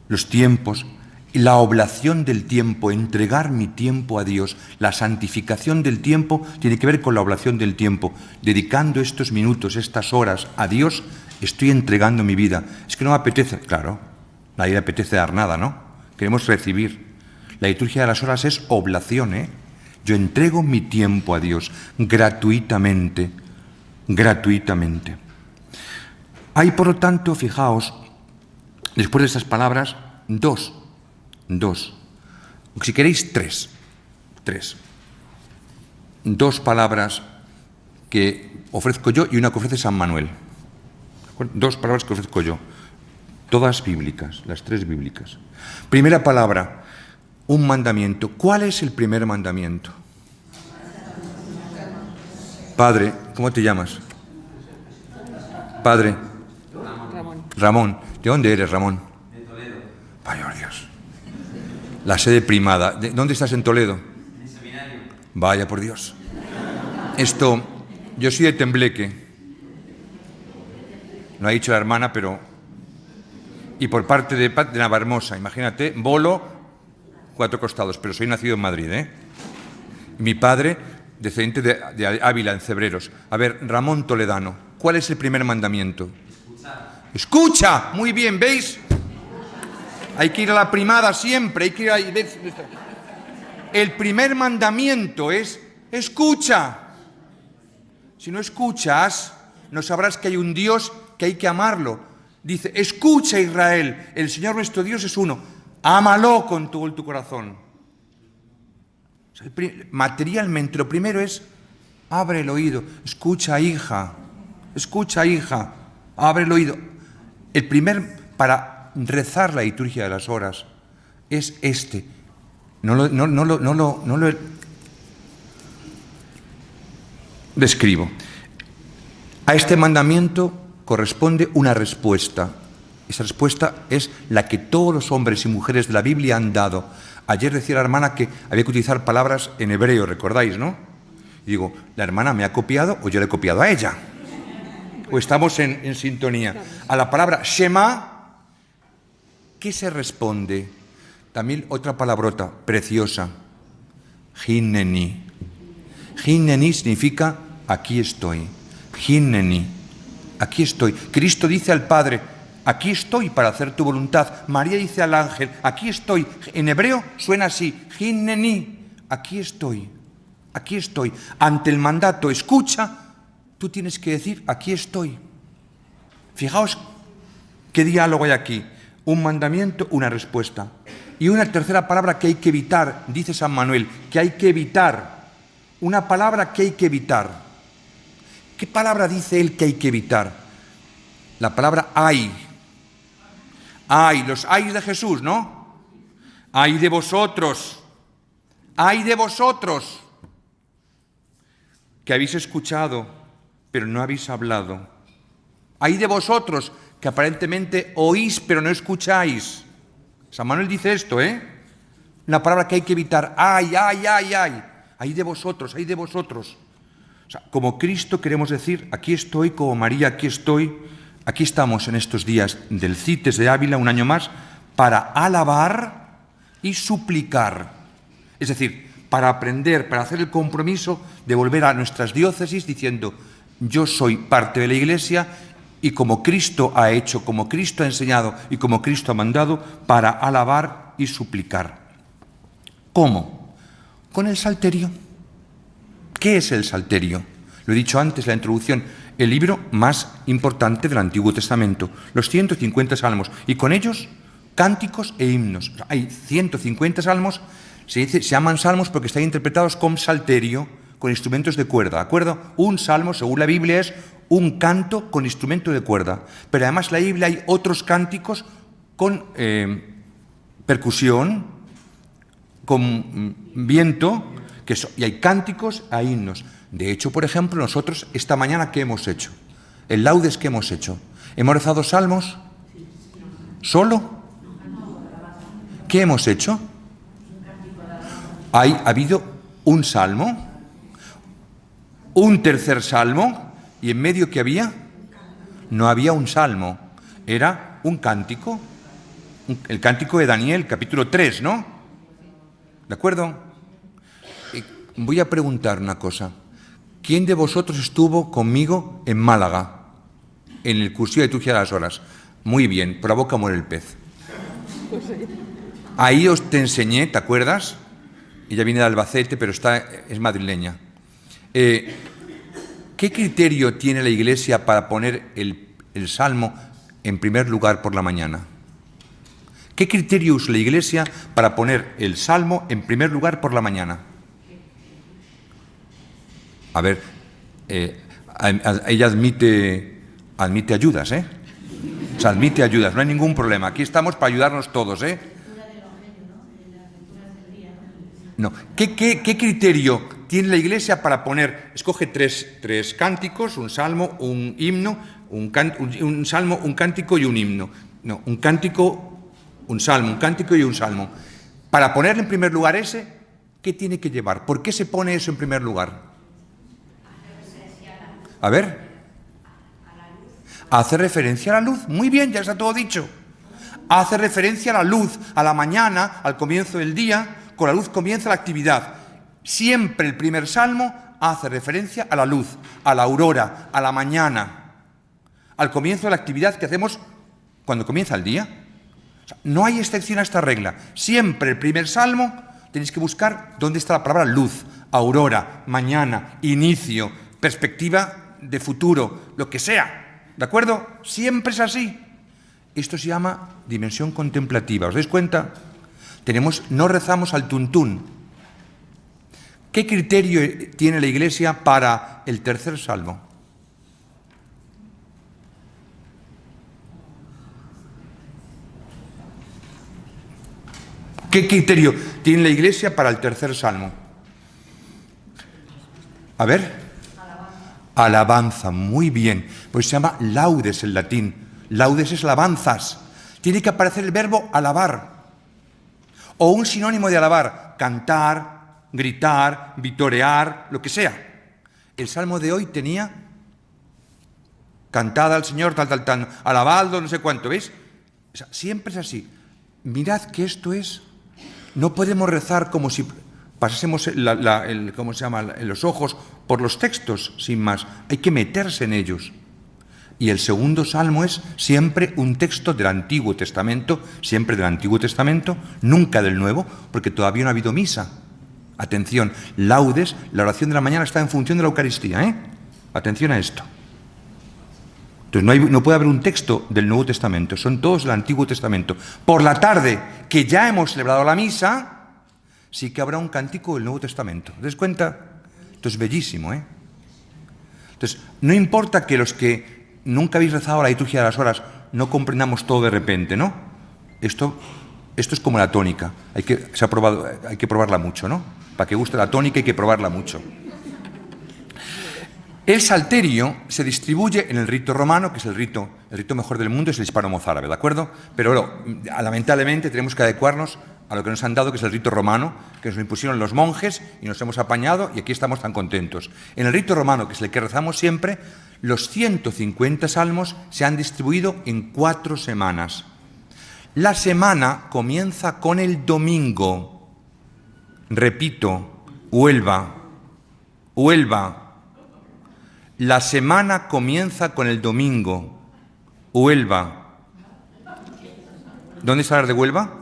Los tiempos, la oblación del tiempo, entregar mi tiempo a Dios, la santificación del tiempo tiene que ver con la oblación del tiempo. Dedicando estos minutos, estas horas a Dios, estoy entregando mi vida. Es que no me apetece, claro, nadie le apetece dar nada, ¿no? Queremos recibir. La liturgia de las horas es oblación, ¿eh? Yo entrego mi tiempo a Dios gratuitamente, gratuitamente. Hay, por lo tanto, fijaos, después de estas palabras, dos, si queréis tres, 2 palabras que ofrezco yo y una que ofrece San Manuel. 2 palabras que ofrezco yo, todas bíblicas, las 3 bíblicas. Primera palabra, un mandamiento. ¿Cuál es el primer mandamiento? Padre, ¿cómo te llamas? Padre. Ramón. ¿De dónde eres, Ramón? De Toledo. Vaya Dios. La sede primada. ¿Dónde estás en Toledo? En el seminario. Vaya por Dios. Esto, yo soy de Tembleque. No ha dicho la hermana, pero... Y por parte de Navarmosa, imagínate, Bolo, 4 costados, pero soy nacido en Madrid, ¿eh? Mi padre, descendiente de Ávila, en Cebreros. A ver, Ramón Toledano, ¿cuál es el primer mandamiento? ¡Escucha! Muy bien, ¿veis? Hay que ir a la primada siempre, hay que ir a... El primer mandamiento es, escucha. Si no escuchas, no sabrás que hay un Dios que hay que amarlo. Dice, escucha Israel, el Señor nuestro Dios es uno. Ámalo con todo tu corazón. O sea, materialmente, lo primero es, abre el oído. Escucha, hija, abre el oído. El primer, para rezar la liturgia de las horas, es este. No lo describo. A este mandamiento corresponde una respuesta. Esa respuesta es la que todos los hombres y mujeres de la Biblia han dado. Ayer decía la hermana que había que utilizar palabras en hebreo, ¿recordáis, no? Y digo, ¿la hermana me ha copiado o yo le he copiado a ella? ¿O estamos en sintonía? A la palabra Shema, ¿qué se responde? También otra palabrota preciosa. Hineni. Hineni significa aquí estoy. Hineni. Aquí estoy. Cristo dice al Padre, aquí estoy para hacer tu voluntad. María dice al ángel, aquí estoy. En hebreo suena así, Hineni, aquí estoy. Aquí estoy. Ante el mandato, escucha, tú tienes que decir, aquí estoy. Fijaos qué diálogo hay aquí. Un mandamiento, una respuesta. Y una tercera palabra que hay que evitar, dice San Manuel, que hay que evitar. Una palabra que hay que evitar. ¿Qué palabra dice él que hay que evitar? La palabra ay. Ay, los ayes de Jesús, ¿no? Ay de vosotros. Ay de vosotros. Que habéis escuchado, pero no habéis hablado. Ay de vosotros, que aparentemente oís, pero no escucháis. San Manuel dice esto, ¿eh? Una palabra que hay que evitar. Ay, ay, ay, ay. Ay de vosotros, ay de vosotros. O sea, como Cristo queremos decir, aquí estoy, como María, aquí estoy. Aquí estamos en estos días del CITES de Ávila, un año más, para alabar y suplicar. Es decir, para aprender, para hacer el compromiso de volver a nuestras diócesis diciendo: yo soy parte de la Iglesia y como Cristo ha hecho, como Cristo ha enseñado y como Cristo ha mandado, para alabar y suplicar. ¿Cómo? Con el salterio. ¿Qué es el salterio? Lo he dicho antes en la introducción, el libro más importante del Antiguo Testamento, los 150 salmos, y con ellos cánticos e himnos. Hay 150 salmos, se llaman salmos porque están interpretados con salterio, con instrumentos de cuerda, ¿de acuerdo? Un salmo, según la Biblia, es un canto con instrumento de cuerda, pero además en la Biblia hay otros cánticos con percusión, con viento, y hay cánticos a himnos. De hecho, por ejemplo, nosotros esta mañana, ¿qué hemos hecho? El laudes que hemos hecho. ¿Hemos rezado salmos? ¿Solo? ¿Qué hemos hecho? Ha habido un salmo, un tercer salmo, y en medio ¿qué había? No había un salmo, era un cántico, el cántico de Daniel, capítulo 3, ¿no? ¿De acuerdo? Voy a preguntar una cosa. ¿Quién de vosotros estuvo conmigo en Málaga, en el cursillo de liturgia de las horas? Muy bien, por la boca muere el pez. Ahí os te enseñé, ¿te acuerdas? Ella viene de Albacete, pero es madrileña. ¿Qué criterio tiene la Iglesia para poner el salmo en primer lugar por la mañana? ¿Qué criterio usa la Iglesia para poner el salmo en primer lugar por la mañana? A ver, ella admite ayudas, ¿eh? O sea, admite ayudas, no hay ningún problema. Aquí estamos para ayudarnos todos, ¿eh? No. ¿Qué criterio tiene la Iglesia para poner? Escoge tres cánticos, un salmo, un himno, un salmo, un cántico y un himno. No, un cántico, un salmo, un cántico y un salmo. Para ponerle en primer lugar ese, ¿qué tiene que llevar? ¿Por qué se pone eso en primer lugar? A ver. Hace referencia a la luz. Muy bien, ya está todo dicho. Hace referencia a la luz, a la mañana, al comienzo del día. Con la luz comienza la actividad. Siempre el primer salmo hace referencia a la luz, a la aurora, a la mañana, al comienzo de la actividad que hacemos cuando comienza el día. O sea, no hay excepción a esta regla. Siempre el primer salmo tenéis que buscar dónde está la palabra luz, aurora, mañana, inicio, perspectiva de futuro, lo que sea. ¿De acuerdo? Siempre es así. Esto se llama dimensión contemplativa. ¿Os dais cuenta? No rezamos al tuntún. ¿Qué criterio tiene la Iglesia para el tercer salmo? ¿Qué criterio tiene la Iglesia para el tercer salmo? A ver. Alabanza, muy bien. Pues se llama laudes en latín. Laudes es alabanzas. Tiene que aparecer el verbo alabar. O un sinónimo de alabar, cantar, gritar, vitorear, lo que sea. El salmo de hoy tenía cantada al Señor, tal, alabado, no sé cuánto, ¿veis? O sea, siempre es así. Mirad que esto es... No podemos rezar como si pasásemos ¿cómo se llama? Los ojos por los textos, sin más. Hay que meterse en ellos. Y el segundo salmo es siempre un texto del Antiguo Testamento, siempre del Antiguo Testamento, nunca del Nuevo, porque todavía no ha habido misa. Atención, laudes, la oración de la mañana está en función de la Eucaristía, ¿eh? Atención a esto. Entonces no puede haber un texto del Nuevo Testamento, son todos del Antiguo Testamento. Por la tarde, que ya hemos celebrado la misa, sí que habrá un cántico del Nuevo Testamento. ¿Te das cuenta? Esto es bellísimo, ¿eh? Entonces, no importa que los que nunca habéis rezado la liturgia de las horas no comprendamos todo de repente, ¿no? Esto es como la tónica. Hay que probarla mucho, ¿no? Para que guste la tónica hay que probarla mucho. El salterio se distribuye en el rito romano, que es el rito mejor del mundo, es el hispano-mozárabe, ¿de acuerdo? Pero lamentablemente tenemos que adecuarnos a lo que nos han dado, que es el rito romano, que nos lo impusieron los monjes y nos hemos apañado y aquí estamos tan contentos. En el rito romano, que es el que rezamos siempre, los 150 salmos se han distribuido en 4 semanas. La semana comienza con el domingo. Repito, Huelva, Huelva. La semana comienza con el domingo. Huelva. ¿Dónde es hablar de Huelva?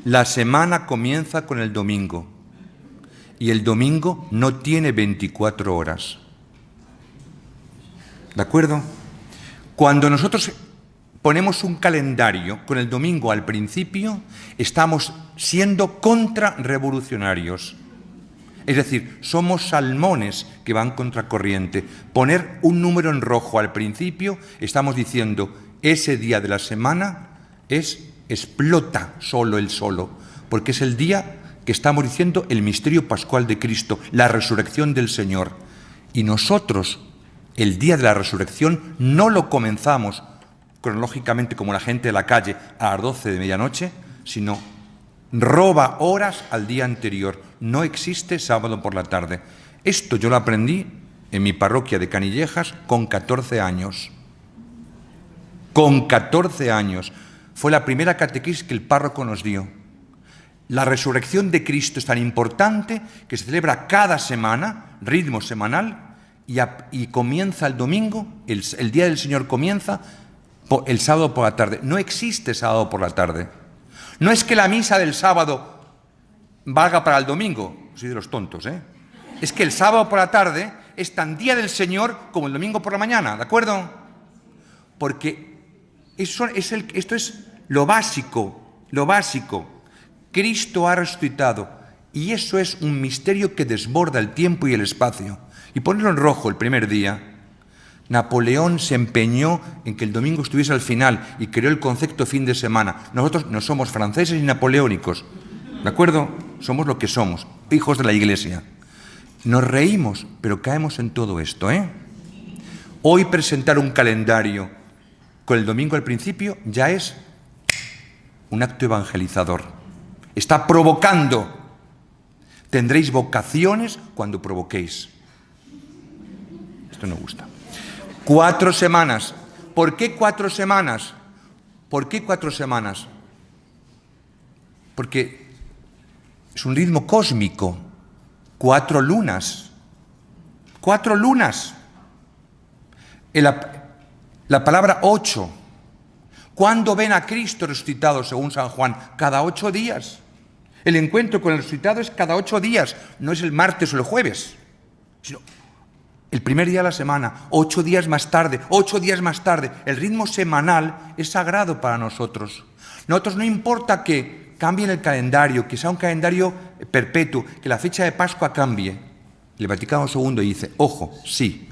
La semana comienza con el domingo. Y el domingo no tiene 24 horas. ¿De acuerdo? Cuando nosotros ponemos un calendario con el domingo al principio, estamos siendo contrarrevolucionarios. Es decir, somos salmones que van contracorriente. Poner un número en rojo al principio, estamos diciendo, ese día de la semana explota solo el solo, porque es el día que estamos diciendo el misterio pascual de Cristo, la resurrección del Señor. Y nosotros, el día de la resurrección, no lo comenzamos cronológicamente como la gente de la calle a las 12 de medianoche, sino roba horas al día anterior. No existe sábado por la tarde. Esto yo lo aprendí en mi parroquia de Canillejas con 14 años. Con 14 años. Fue la primera catequesis que el párroco nos dio. La resurrección de Cristo es tan importante que se celebra cada semana, ritmo semanal, y comienza el domingo, el día del Señor comienza el sábado por la tarde. No existe sábado por la tarde. No es que la misa del sábado valga para el domingo, soy de los tontos, ¿eh? Es que el sábado por la tarde es tan día del Señor como el domingo por la mañana, ¿de acuerdo? Porque esto es lo básico, lo básico. Cristo ha resucitado y eso es un misterio que desborda el tiempo y el espacio. Y ponerlo en rojo el primer día. Napoleón se empeñó en que el domingo estuviese al final y creó el concepto fin de semana. Nosotros no somos franceses ni napoleónicos, ¿de acuerdo? Somos lo que somos, hijos de la Iglesia. Nos reímos, pero caemos en todo esto, ¿eh? Hoy presentar un calendario con el domingo al principio ya es un acto evangelizador. Está provocando. Tendréis vocaciones cuando provoquéis. Esto no gusta. 4 semanas. ¿Por qué 4 semanas? ¿Por qué 4 semanas? Porque es un ritmo cósmico. 4 lunas. 4 lunas. La palabra 8. ¿Cuándo ven a Cristo resucitado según San Juan? Cada 8 días. El encuentro con el resucitado es cada 8 días. No es el martes o el jueves, sino el primer día de la semana, 8 días más tarde, 8 días más tarde. El ritmo semanal es sagrado para nosotros. Nosotros no importa que cambien el calendario, que sea un calendario perpetuo, que la fecha de Pascua cambie. El Vaticano II dice, ojo, sí,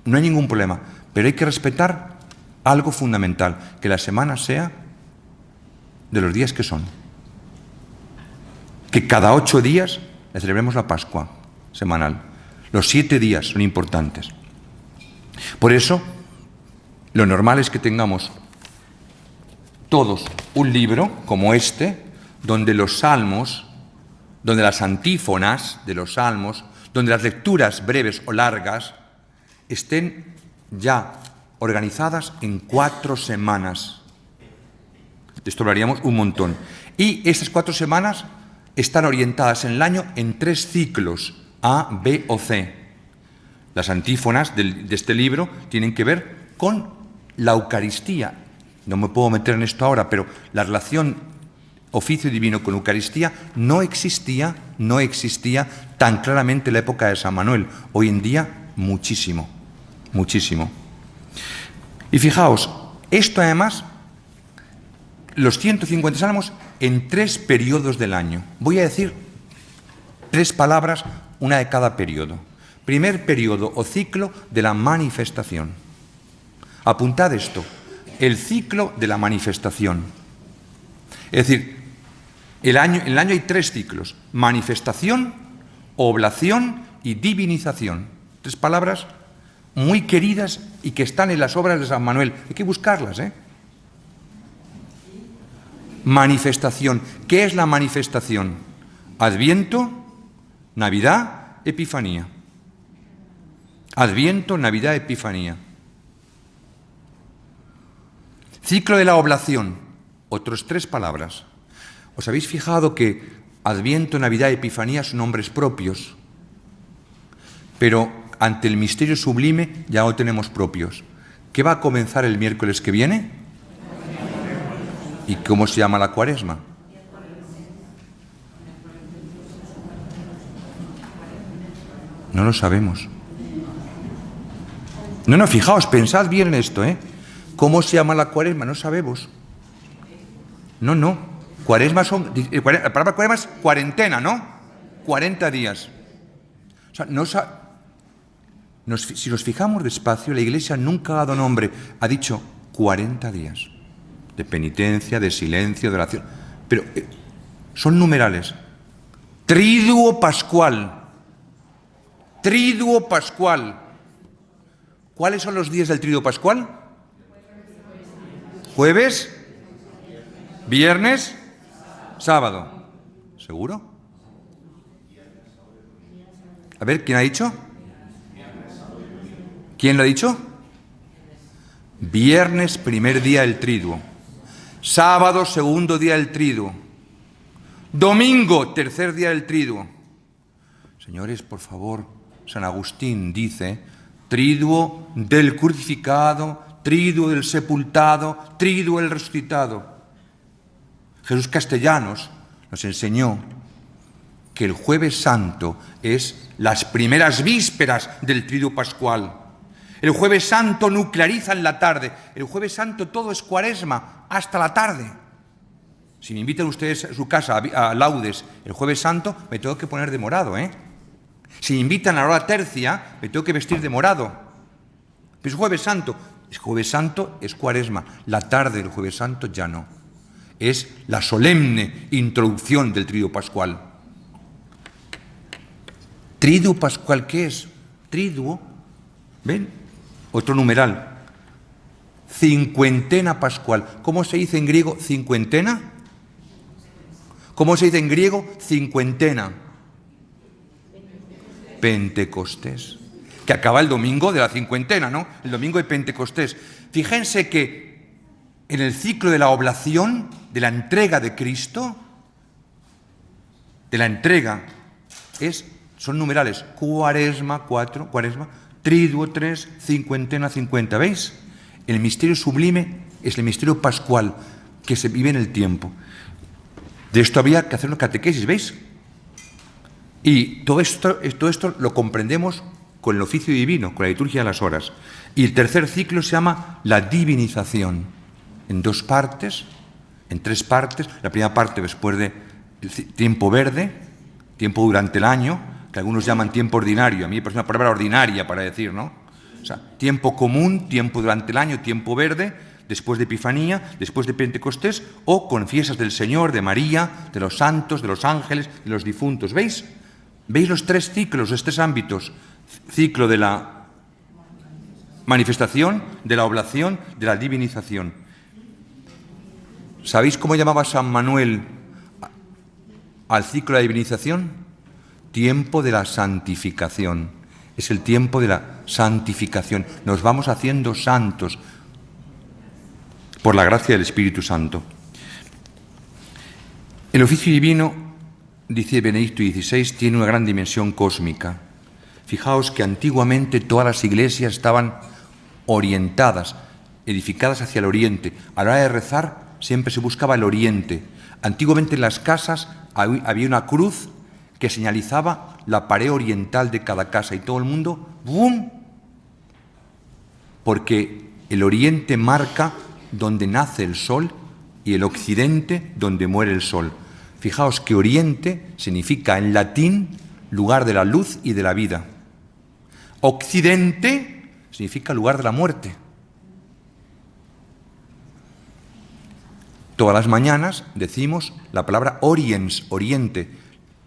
no hay ningún problema, pero hay que respetar algo fundamental, que la semana sea de los días que son. Que cada 8 días le celebremos la Pascua semanal. Los 7 días son importantes. Por eso, lo normal es que tengamos todos un libro como este, donde los salmos, donde las antífonas de los salmos, donde las lecturas breves o largas estén ya organizadas en 4 semanas. De esto hablaríamos un montón. Y estas 4 semanas están orientadas en el año en 3 ciclos. A, B o C. Las antífonas de este libro tienen que ver con la Eucaristía. No me puedo meter en esto ahora, pero la relación oficio divino con Eucaristía no existía tan claramente en la época de San Manuel. Hoy en día, muchísimo, muchísimo. Y fijaos, esto además, los 150 salmos en 3 periodos del año. Voy a decir 3 palabras, una de cada periodo. Primer periodo o ciclo de la manifestación. Apuntad esto, el ciclo de la manifestación. Es decir, en el año hay 3 ciclos, manifestación, oblación y divinización. 3 palabras muy queridas y que están en las obras de San Manuel. Hay que buscarlas, ¿eh? Manifestación. ¿Qué es la manifestación? Adviento, Navidad, Epifanía. Adviento, Navidad, Epifanía. Ciclo de la oblación, otros 3 palabras. ¿Os habéis fijado que Adviento, Navidad y Epifanía son nombres propios? Pero ante el misterio sublime ya no tenemos propios. ¿Qué va a comenzar el miércoles que viene? ¿Y cómo se llama la Cuaresma? No lo sabemos. No, fijaos, pensad bien en esto, ¿eh? ¿Cómo se llama la Cuaresma? No sabemos. No. Cuaresma la palabra cuaresma es cuarentena, ¿no? 40 días. O sea, si nos fijamos despacio, la Iglesia nunca ha dado nombre, ha dicho 40 días de penitencia, de silencio, de oración. Pero son numerales. Triduo pascual. Triduo pascual. ¿Cuáles son los días del triduo pascual? Jueves, viernes, sábado. ¿Seguro? A ver, ¿quién ha dicho? ¿Quién lo ha dicho? Viernes, primer día del triduo. Sábado, segundo día del triduo. Domingo, tercer día del triduo. Señores, por favor, San Agustín dice, triduo del crucificado, triduo del sepultado, triduo del resucitado. Jesús Castellanos nos enseñó que el Jueves Santo es las primeras vísperas del triduo pascual. El Jueves Santo nucleariza en la tarde. El Jueves Santo todo es Cuaresma, hasta la tarde. Si me invitan ustedes a su casa a laudes el Jueves Santo, me tengo que poner de morado, ¿eh? Si me invitan a la hora tercia, me tengo que vestir de morado. Pero es Jueves Santo. El Jueves Santo es Cuaresma. La tarde del Jueves Santo ya no. Es la solemne introducción del triduo pascual. ¿Triduo pascual qué es? Triduo, ¿ven? Otro numeral. Cincuentena pascual. ¿Cómo se dice en griego cincuentena? ¿Cómo se dice en griego cincuentena? Pentecostés. Que acaba el domingo de la cincuentena, ¿no? El domingo de Pentecostés. Fíjense que en el ciclo de la oblación, de la entrega de Cristo, de la entrega, son numerales. Cuaresma, 4, Cuaresma, triduo, 3, cincuentena, 50. ¿Veis? El misterio sublime es el misterio pascual que se vive en el tiempo. De esto había que hacer una catequesis, ¿veis? Y todo esto lo comprendemos con el oficio divino, con la liturgia de las horas. Y el tercer ciclo se llama la divinización, en 2 partes, en 3 partes. La primera parte después de tiempo verde, tiempo durante el año, que algunos llaman tiempo ordinario. A mí me parece una palabra ordinaria para decir, ¿no? O sea, tiempo común, tiempo durante el año, tiempo verde, después de Epifanía, después de Pentecostés, o con fiestas del Señor, de María, de los santos, de los ángeles, de los difuntos. ¿Veis? ¿Veis los 3 ciclos, los 3 ámbitos? Ciclo de la manifestación, de la oblación, de la divinización. ¿Sabéis cómo llamaba San Manuel al ciclo de la divinización? Tiempo de la santificación. Es el tiempo de la santificación. Nos vamos haciendo santos por la gracia del Espíritu Santo. El oficio divino, dice Benedicto XVI, tiene una gran dimensión cósmica. Fijaos que antiguamente todas las iglesias estaban orientadas, edificadas hacia el oriente. A la hora de rezar siempre se buscaba el oriente. Antiguamente en las casas había una cruz que señalizaba la pared oriental de cada casa y todo el mundo, ¡bum!, porque el oriente marca donde nace el sol y el occidente donde muere el sol. Fijaos que oriente significa en latín lugar de la luz y de la vida. Occidente significa lugar de la muerte. Todas las mañanas decimos la palabra oriens, oriente.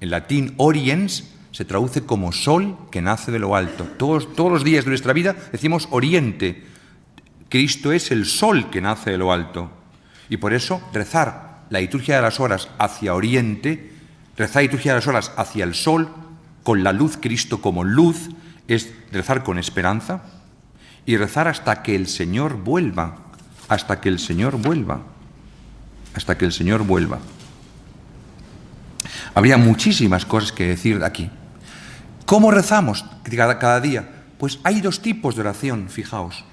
En latín oriens se traduce como sol que nace de lo alto. Todos los días de nuestra vida decimos oriente. Cristo es el sol que nace de lo alto. Y por eso rezar la liturgia de las horas hacia oriente, rezar la liturgia de las horas hacia el sol, con la luz, Cristo como luz, es rezar con esperanza y rezar hasta que el Señor vuelva. hasta que el Señor vuelva. Hasta que el Señor vuelva. Habría muchísimas cosas que decir aquí. ¿Cómo rezamos cada día? Pues hay dos tipos de oración, fijaos,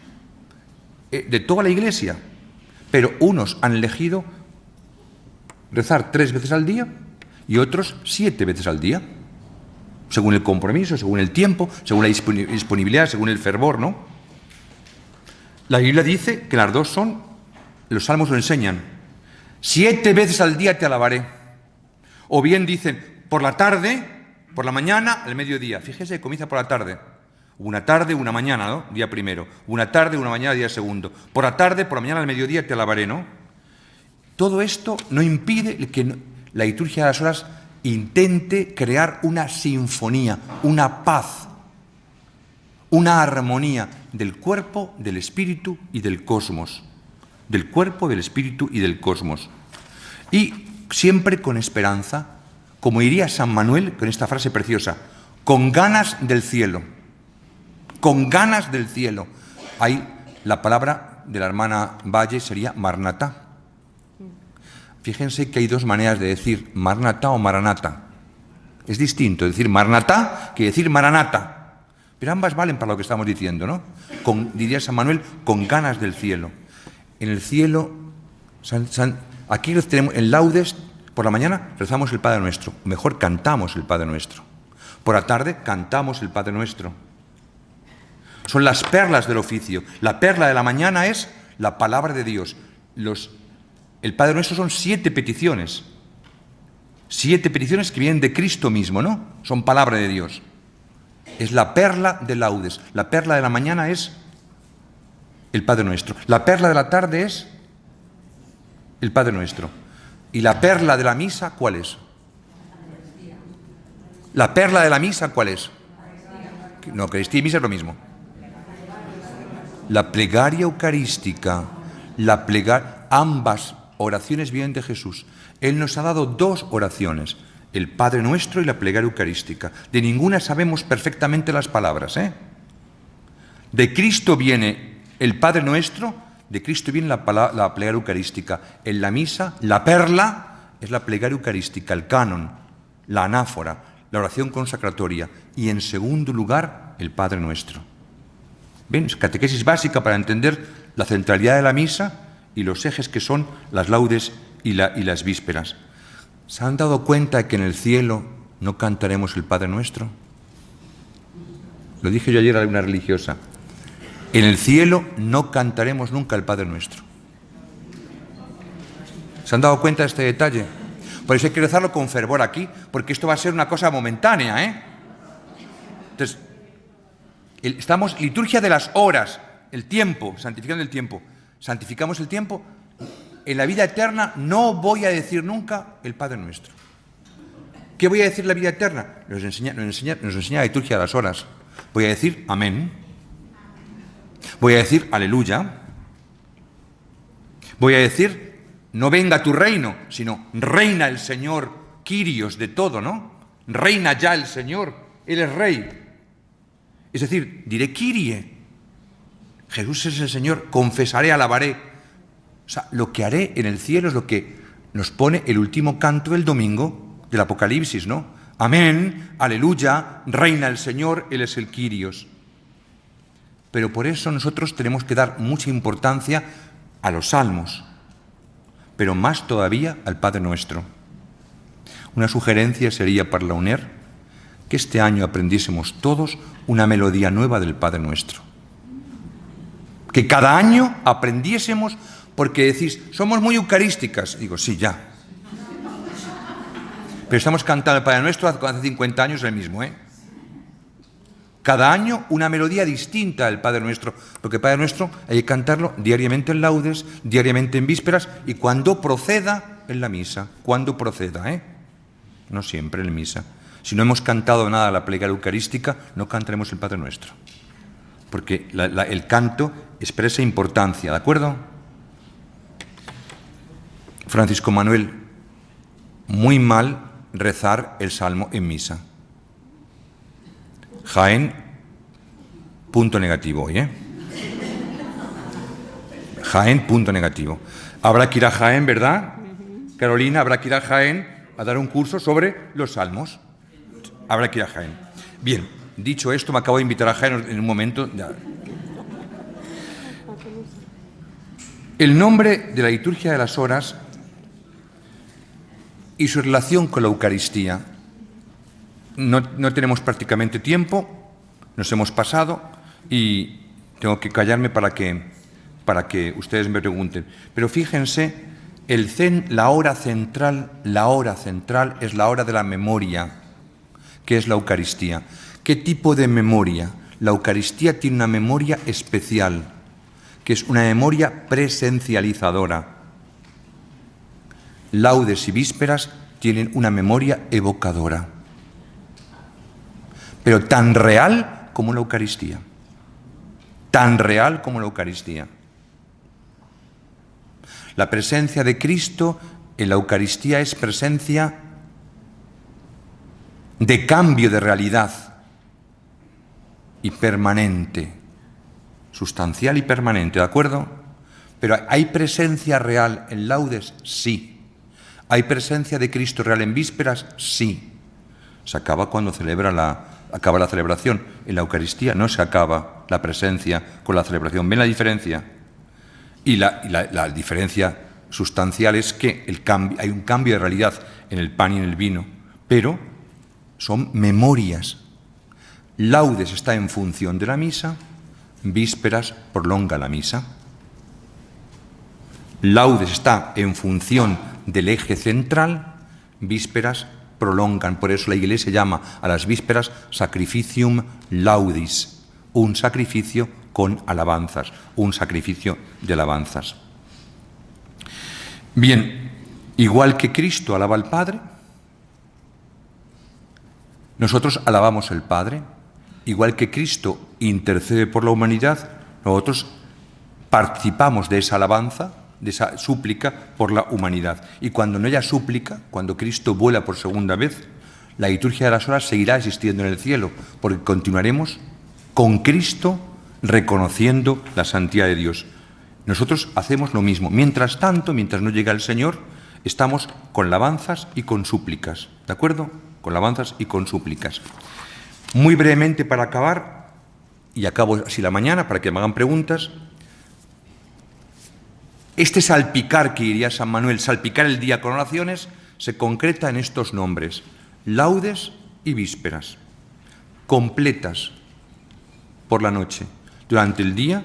de toda la Iglesia, pero unos han elegido rezar 3 veces al día y otros 7 veces al día, según el compromiso, según el tiempo, según la disponibilidad, según el fervor, ¿no? La Biblia dice que las dos son, los salmos lo enseñan, 7 veces al día te alabaré. O bien dicen, por la tarde, por la mañana, al mediodía. Fíjese, comienza por la tarde. Una tarde, una mañana, ¿no? Día primero. Una tarde, una mañana, día segundo. Por la tarde, por la mañana, al mediodía te alabaré, ¿no? Todo esto no impide que la liturgia de las horas intente crear una sinfonía, una paz, una armonía del cuerpo, del espíritu y del cosmos. Del cuerpo, del espíritu y del cosmos. Y siempre con esperanza, como diría San Manuel con esta frase preciosa, con ganas del cielo. Con ganas del cielo. Ahí la palabra de la hermana Valle sería Marnatá. Fíjense que hay dos maneras de decir Marnatá o Maranata. Es distinto decir Marnatá que decir Maranata. Pero ambas valen para lo que estamos diciendo, ¿no? Diría San Manuel, con ganas del cielo. En el cielo, aquí tenemos en laudes, por la mañana rezamos el Padre Nuestro. Mejor cantamos el Padre Nuestro. Por la tarde cantamos el Padre Nuestro. Son las perlas del oficio. La perla de la mañana es la palabra de Dios. El Padre Nuestro son 7 peticiones. 7 peticiones que vienen de Cristo mismo, ¿no? Son palabra de Dios. Es la perla de laudes. La perla de la mañana es el Padre Nuestro. La perla de la tarde es el Padre Nuestro. ¿Y la perla de la misa cuál es? ¿La perla de la misa cuál es? No, Eucaristía y misa es lo mismo. La plegaria eucarística, ambas oraciones vienen de Jesús. Él nos ha dado 2 oraciones, el Padre Nuestro y la plegaria eucarística. De ninguna sabemos perfectamente las palabras, ¿eh? De Cristo viene el Padre Nuestro, de Cristo viene la plegaria eucarística. En la misa, la perla es la plegaria eucarística, el canon, la anáfora, la oración consacratoria. Y en segundo lugar, el Padre Nuestro. ¿Ven? Es catequesis básica para entender la centralidad de la misa y los ejes que son las laudes y las vísperas. ¿Se han dado cuenta de que en el cielo no cantaremos el Padre Nuestro? Lo dije yo ayer a una religiosa. En el cielo no cantaremos nunca el Padre Nuestro. ¿Se han dado cuenta de este detalle? Por eso hay que rezarlo con fervor aquí, porque esto va a ser una cosa momentánea, ¿eh? Entonces, estamos, liturgia de las horas, el tiempo, santificando el tiempo. Santificamos el tiempo. En la vida eterna no voy a decir nunca el Padre Nuestro. ¿Qué voy a decir en la vida eterna? Nos enseña la liturgia de las horas. Voy a decir amén. Voy a decir aleluya. Voy a decir no venga tu reino, sino reina el Señor, Kyrios de todo, ¿no? Reina ya el Señor, Él es Rey. Es decir, diré Kyrie. Jesús es el Señor, confesaré, alabaré. O sea, lo que haré en el cielo es lo que nos pone el último canto del domingo del Apocalipsis, ¿no? Amén, aleluya, reina el Señor, Él es el Kyrios. Pero por eso nosotros tenemos que dar mucha importancia a los salmos, pero más todavía al Padre Nuestro. Una sugerencia sería para la UNER que este año aprendiésemos todos una melodía nueva del Padre Nuestro. Que cada año aprendiésemos, porque decís, somos muy eucarísticas. Digo, sí, ya. Pero estamos cantando el Padre Nuestro hace 50 años el mismo, ¿eh? Cada año una melodía distinta del Padre Nuestro, porque el Padre Nuestro hay que cantarlo diariamente en laudes, diariamente en vísperas y cuando proceda en la misa, cuando proceda, ¿eh? No siempre en la misa. Si no hemos cantado nada la plegaria eucarística, no cantaremos el Padre Nuestro, porque el canto expresa importancia, ¿de acuerdo? Francisco Manuel, muy mal rezar el salmo en misa. Jaén, punto negativo hoy, ¿eh? Jaén, punto negativo. Habrá que ir a Jaén, ¿verdad? Carolina, habrá que ir a Jaén a dar un curso sobre los salmos. Habrá que ir a Jaén. Bien, dicho esto, me acabo de invitar a Jaén en un momento. Ya. El nombre de la liturgia de las horas y su relación con la Eucaristía. No tenemos prácticamente tiempo, nos hemos pasado y tengo que callarme para que ustedes me pregunten. Pero fíjense, la hora central es la hora de la memoria, que es la Eucaristía. ¿Qué tipo de memoria? La Eucaristía tiene una memoria especial, que es una memoria presencializadora. Laudes y vísperas tienen una memoria evocadora, pero tan real como la Eucaristía. Tan real como la Eucaristía. La presencia de Cristo en la Eucaristía es presencia de cambio de realidad y permanente, sustancial y permanente, ¿de acuerdo? Pero ¿hay presencia real en laudes? Sí. ¿Hay presencia de Cristo real en vísperas? Sí. Se acaba cuando acaba la celebración. En la Eucaristía no se acaba la presencia con la celebración. ¿Ven la diferencia? Y la diferencia sustancial es que hay un cambio de realidad en el pan y en el vino, pero son memorias. Laudes está en función de la misa, vísperas prolonga la misa. Laudes está en función del eje central, vísperas prolongan. Por eso la Iglesia llama a las vísperas sacrificium laudis, un sacrificio con alabanzas, un sacrificio de alabanzas. Bien, igual que Cristo alaba al Padre, nosotros alabamos al Padre. Igual que Cristo intercede por la humanidad, nosotros participamos de esa alabanza, de esa súplica por la humanidad. Y cuando no haya súplica, cuando Cristo vuela por segunda vez, la liturgia de las horas seguirá existiendo en el cielo, porque continuaremos con Cristo reconociendo la santidad de Dios. Nosotros hacemos lo mismo. Mientras tanto, mientras no llega el Señor, estamos con alabanzas y con súplicas, ¿de acuerdo? Con alabanzas y con súplicas. Muy brevemente para acabar, y acabo así la mañana para que me hagan preguntas, este salpicar que diría San Manuel, salpicar el día con oraciones, se concreta en estos nombres: laudes y vísperas, completas por la noche. Durante el día,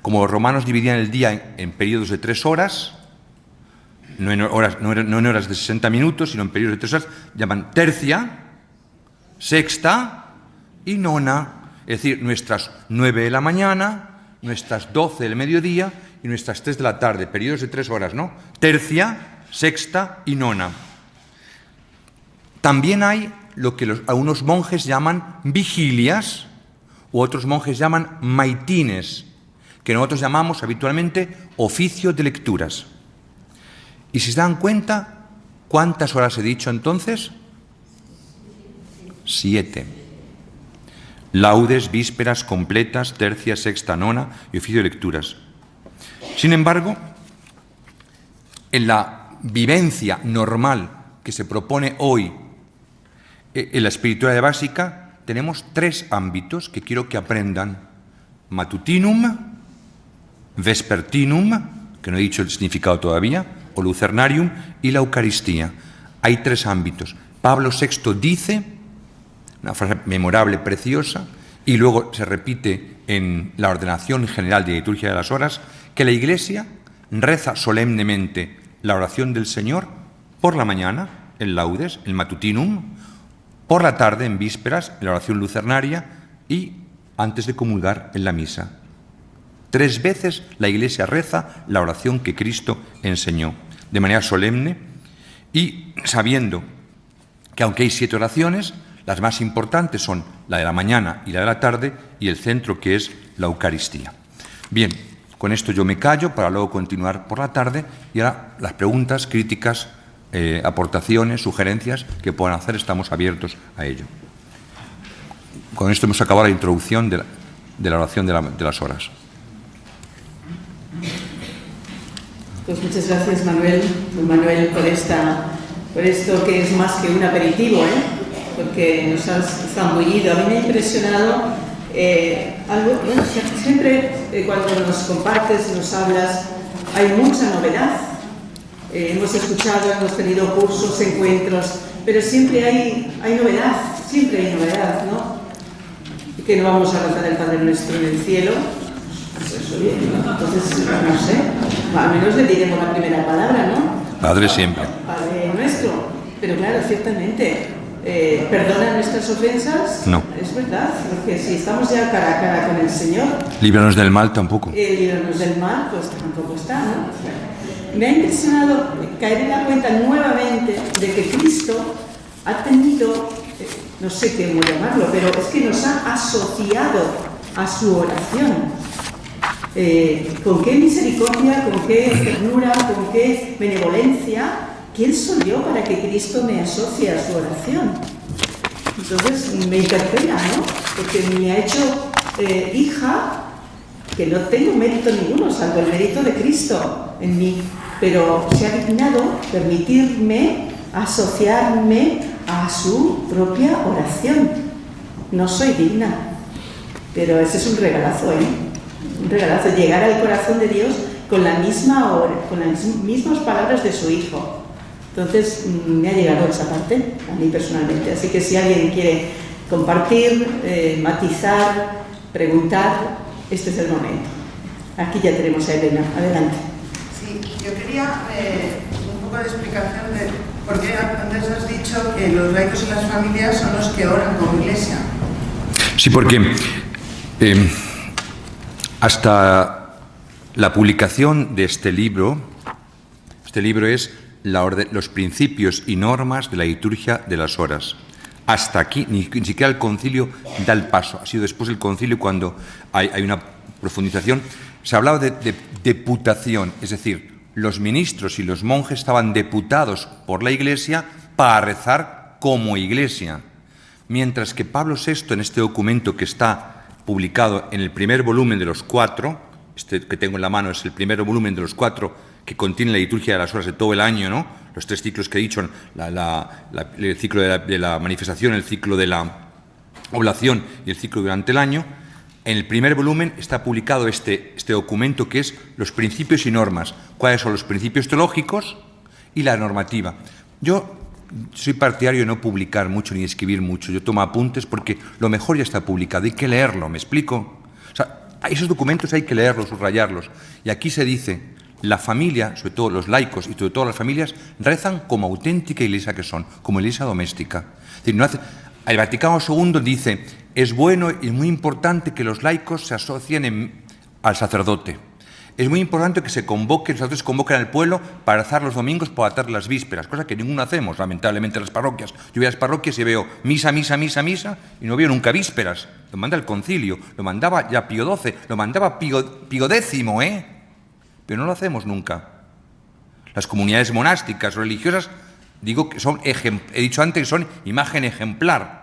como los romanos dividían el día en periodos de 3 horas, no en horas de 60 minutos, sino en periodos de 3 horas, llaman tercia, sexta y nona, es decir, nuestras 9 de la mañana, nuestras 12 del mediodía y nuestras 3 de la tarde, periodos de 3 horas, ¿no? Tercia, sexta y nona. También hay lo que algunos monjes llaman vigilias, u otros monjes llaman maitines, que nosotros llamamos habitualmente oficio de lecturas. Y si se dan cuenta, ¿cuántas horas he dicho entonces? 7. Laudes, vísperas, completas, tercia, sexta, nona y oficio de lecturas. Sin embargo, en la vivencia normal que se propone hoy en la espiritualidad básica, tenemos 3 ámbitos que quiero que aprendan: matutinum, vespertinum, que no he dicho el significado todavía, o lucernarium, y la Eucaristía. Hay 3 ámbitos. Pablo VI dice, una frase memorable, preciosa, y luego se repite en la ordenación general de la liturgia de las horas, que la Iglesia reza solemnemente la oración del Señor por la mañana, en laudes, el matutinum, por la tarde, en vísperas, en la oración lucernaria, y antes de comulgar, en la misa. 3 veces la Iglesia reza la oración que Cristo enseñó, de manera solemne, y sabiendo que aunque hay 7 oraciones, las más importantes son la de la mañana y la de la tarde, y el centro, que es la Eucaristía. Bien, con esto yo me callo para luego continuar por la tarde, y ahora las preguntas, críticas, aportaciones, sugerencias que puedan hacer, estamos abiertos a ello. Con esto hemos acabado la introducción de la oración de las horas. Pues muchas gracias, Manuel, por esto que es más que un aperitivo, porque nos has zambullido. A mí me ha impresionado algo, bueno, siempre cuando nos compartes, nos hablas, hay mucha novedad. Hemos escuchado, hemos tenido cursos, encuentros, pero siempre hay novedad, ¿no? Y que no vamos a rezar el Padre Nuestro en el cielo. Pues eso bien, ¿no? Entonces, no sé, al menos le diremos la primera palabra, ¿no? Padre siempre. Padre Nuestro. Pero claro, ciertamente, ¿perdona nuestras ofensas? No. Es verdad, porque si estamos ya cara a cara con el Señor... Líbranos del mal tampoco. Líbranos del mal, pues tampoco está, ¿no? Me ha impresionado caer en la cuenta nuevamente de que Cristo ha tenido, no sé cómo llamarlo, pero es que nos ha asociado a su oración. Con qué misericordia, con qué ternura, con qué benevolencia, ¿quién soy yo para que Cristo me asocie a su oración? Entonces me interpela, ¿no? Porque me ha hecho hija, que no tengo mérito ninguno, salvo el mérito de Cristo en mí, pero se ha dignado permitirme asociarme a su propia oración. No soy digna, pero ese es un regalazo, un regalazo, llegar al corazón de Dios con las mismas palabras de su Hijo. Entonces me ha llegado esa parte a mí personalmente, así que si alguien quiere compartir, matizar, preguntar, este es el momento. Aquí ya tenemos a Elena, adelante. Sí, yo quería un poco de explicación de por qué antes has dicho que los laicos y las familias son los que oran como iglesia. Sí, porque hasta la publicación de este libro es los principios y normas de la liturgia de las horas. Hasta aquí, ni siquiera el concilio da el paso. Ha sido después del concilio cuando hay una profundización. Se ha hablado de deputación, es decir, los ministros y los monjes estaban deputados por la Iglesia para rezar como Iglesia. Mientras que Pablo VI, en este documento que está publicado en el primer volumen de los 4, este que tengo en la mano es el primer volumen de los 4 que contiene la liturgia de las horas de todo el año, ¿no? Los 3 ciclos que he dicho, el ciclo de la manifestación, el ciclo de la oblación y el ciclo durante el año. En el primer volumen está publicado este documento que es los principios y normas. ¿Cuáles son los principios teológicos y la normativa? Yo soy partidario de no publicar mucho ni escribir mucho. Yo tomo apuntes porque lo mejor ya está publicado. Hay que leerlo, ¿me explico? O sea, esos documentos hay que leerlos, subrayarlos. Y aquí se dice, la familia, sobre todo los laicos y sobre todo las familias, rezan como auténtica iglesia que son, como iglesia doméstica. Es decir, el Vaticano II dice, es bueno y muy importante que los laicos se asocien al sacerdote. Es muy importante que los sacerdotes convoquen al pueblo para rezar los domingos, para atar las vísperas, cosa que ninguno hacemos, lamentablemente, en las parroquias. Yo voy a las parroquias y veo misa, y no veo nunca vísperas. Lo manda el concilio, lo mandaba ya Pío XII, lo mandaba Pío X, pero no lo hacemos nunca. Las comunidades monásticas, religiosas, digo que son, he dicho antes, que son imagen ejemplar.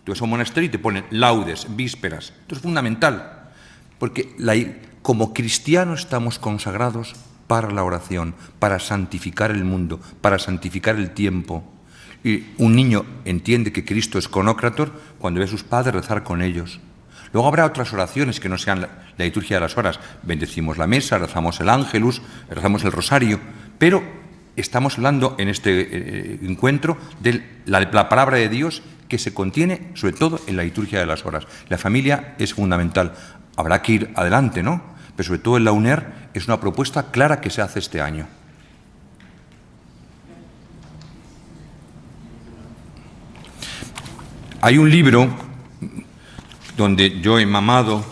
Tú vas a un monasterio y te ponen laudes, vísperas. Esto es fundamental, porque como cristianos estamos consagrados para la oración, para santificar el mundo, para santificar el tiempo. Y un niño entiende que Cristo es conócrator cuando ve a sus padres rezar con ellos. Luego habrá otras oraciones que no sean la liturgia de las horas. Bendecimos la mesa, rezamos el ángelus, rezamos el rosario, pero estamos hablando en este encuentro de la palabra de Dios que se contiene sobre todo en la liturgia de las horas. La familia es fundamental. Habrá que ir adelante, ¿no? Pero sobre todo en la UNER es una propuesta clara que se hace este año. Hay un libro donde yo he mamado,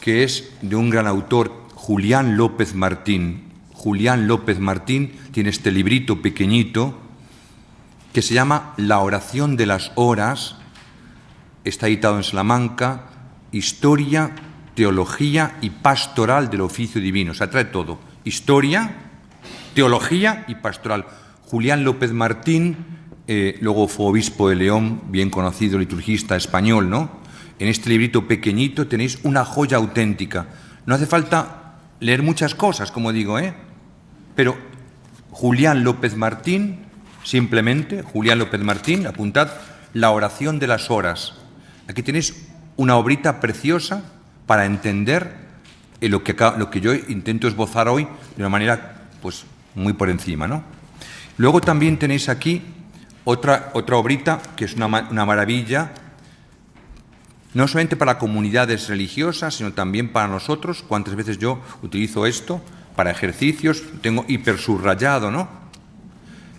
que es de un gran autor, Julián López Martín. Julián López Martín tiene este librito pequeñito que se llama La oración de las horas, está editado en Salamanca, Historia, Teología y Pastoral del Oficio Divino. O sea, trae todo, historia, teología y pastoral. Julián López Martín, luego fue obispo de León, bien conocido liturgista español, ¿no? En este librito pequeñito tenéis una joya auténtica. No hace falta leer muchas cosas, como digo, Pero Julián López Martín, simplemente, Julián López Martín, apuntad, La oración de las horas. Aquí tenéis una obrita preciosa para entender lo que yo intento esbozar hoy de una manera pues muy por encima, ¿no? Luego también tenéis aquí otra obrita que es una maravilla, no solamente para comunidades religiosas, sino también para nosotros. Cuántas veces yo utilizo esto para ejercicios, tengo hipersubrayado, ¿no?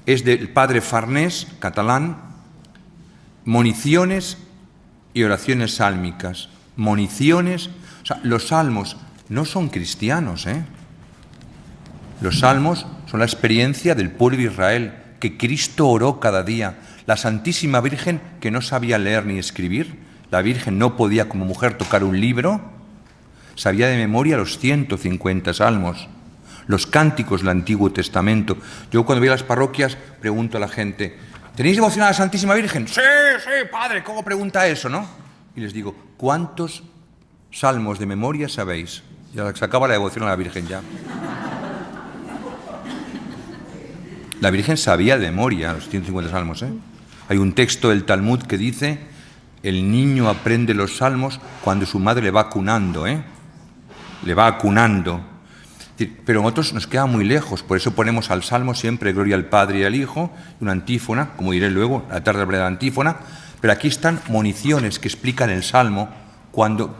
Es del padre Farnés, catalán, Moniciones y oraciones sálmicas. Moniciones, o sea, los salmos no son cristianos, ¿eh? Los salmos son la experiencia del pueblo de Israel, que Cristo oró cada día. La Santísima Virgen, que no sabía leer ni escribir, la Virgen no podía como mujer tocar un libro, sabía de memoria los 150 salmos, los cánticos del Antiguo Testamento. Yo cuando voy a las parroquias pregunto a la gente, ¿tenéis devoción a la Santísima Virgen? Sí, padre, ¿cómo pregunta eso, no? Y les digo, ¿cuántos salmos de memoria sabéis? Ya se acaba la devoción a la Virgen ya. La Virgen sabía de memoria los 150 salmos, ¿eh? Hay un texto del Talmud que dice, el niño aprende los salmos cuando su madre le va acunando, ¿eh? Le va acunando. Pero a nosotros nos queda muy lejos, por eso ponemos al salmo siempre gloria al Padre y al Hijo, una antífona, como diré luego, a la tarde hablaré de la antífona, pero aquí están moniciones que explican el salmo,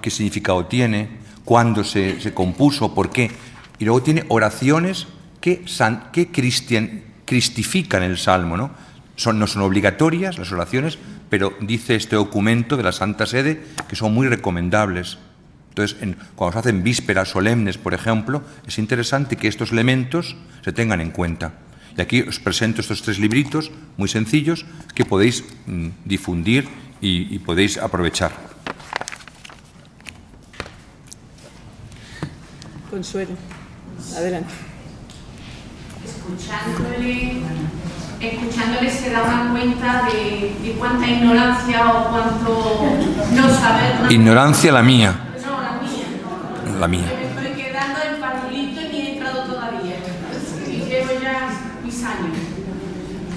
qué significado tiene, cuándo se compuso, por qué. Y luego tiene oraciones que cristifican el salmo, ¿no? No son obligatorias las oraciones, pero dice este documento de la Santa Sede que son muy recomendables. Entonces, cuando se hacen vísperas solemnes, por ejemplo, es interesante que estos elementos se tengan en cuenta. Y aquí os presento estos 3 libritos muy sencillos que podéis difundir y podéis aprovechar. Consuelo, adelante. Escuchándole se daban cuenta de cuánta ignorancia o cuánto no saber. Ignorancia la mía. No, la mía. La mía. Me estoy quedando en parvulito y ni he entrado todavía. Y llevo ya mis años.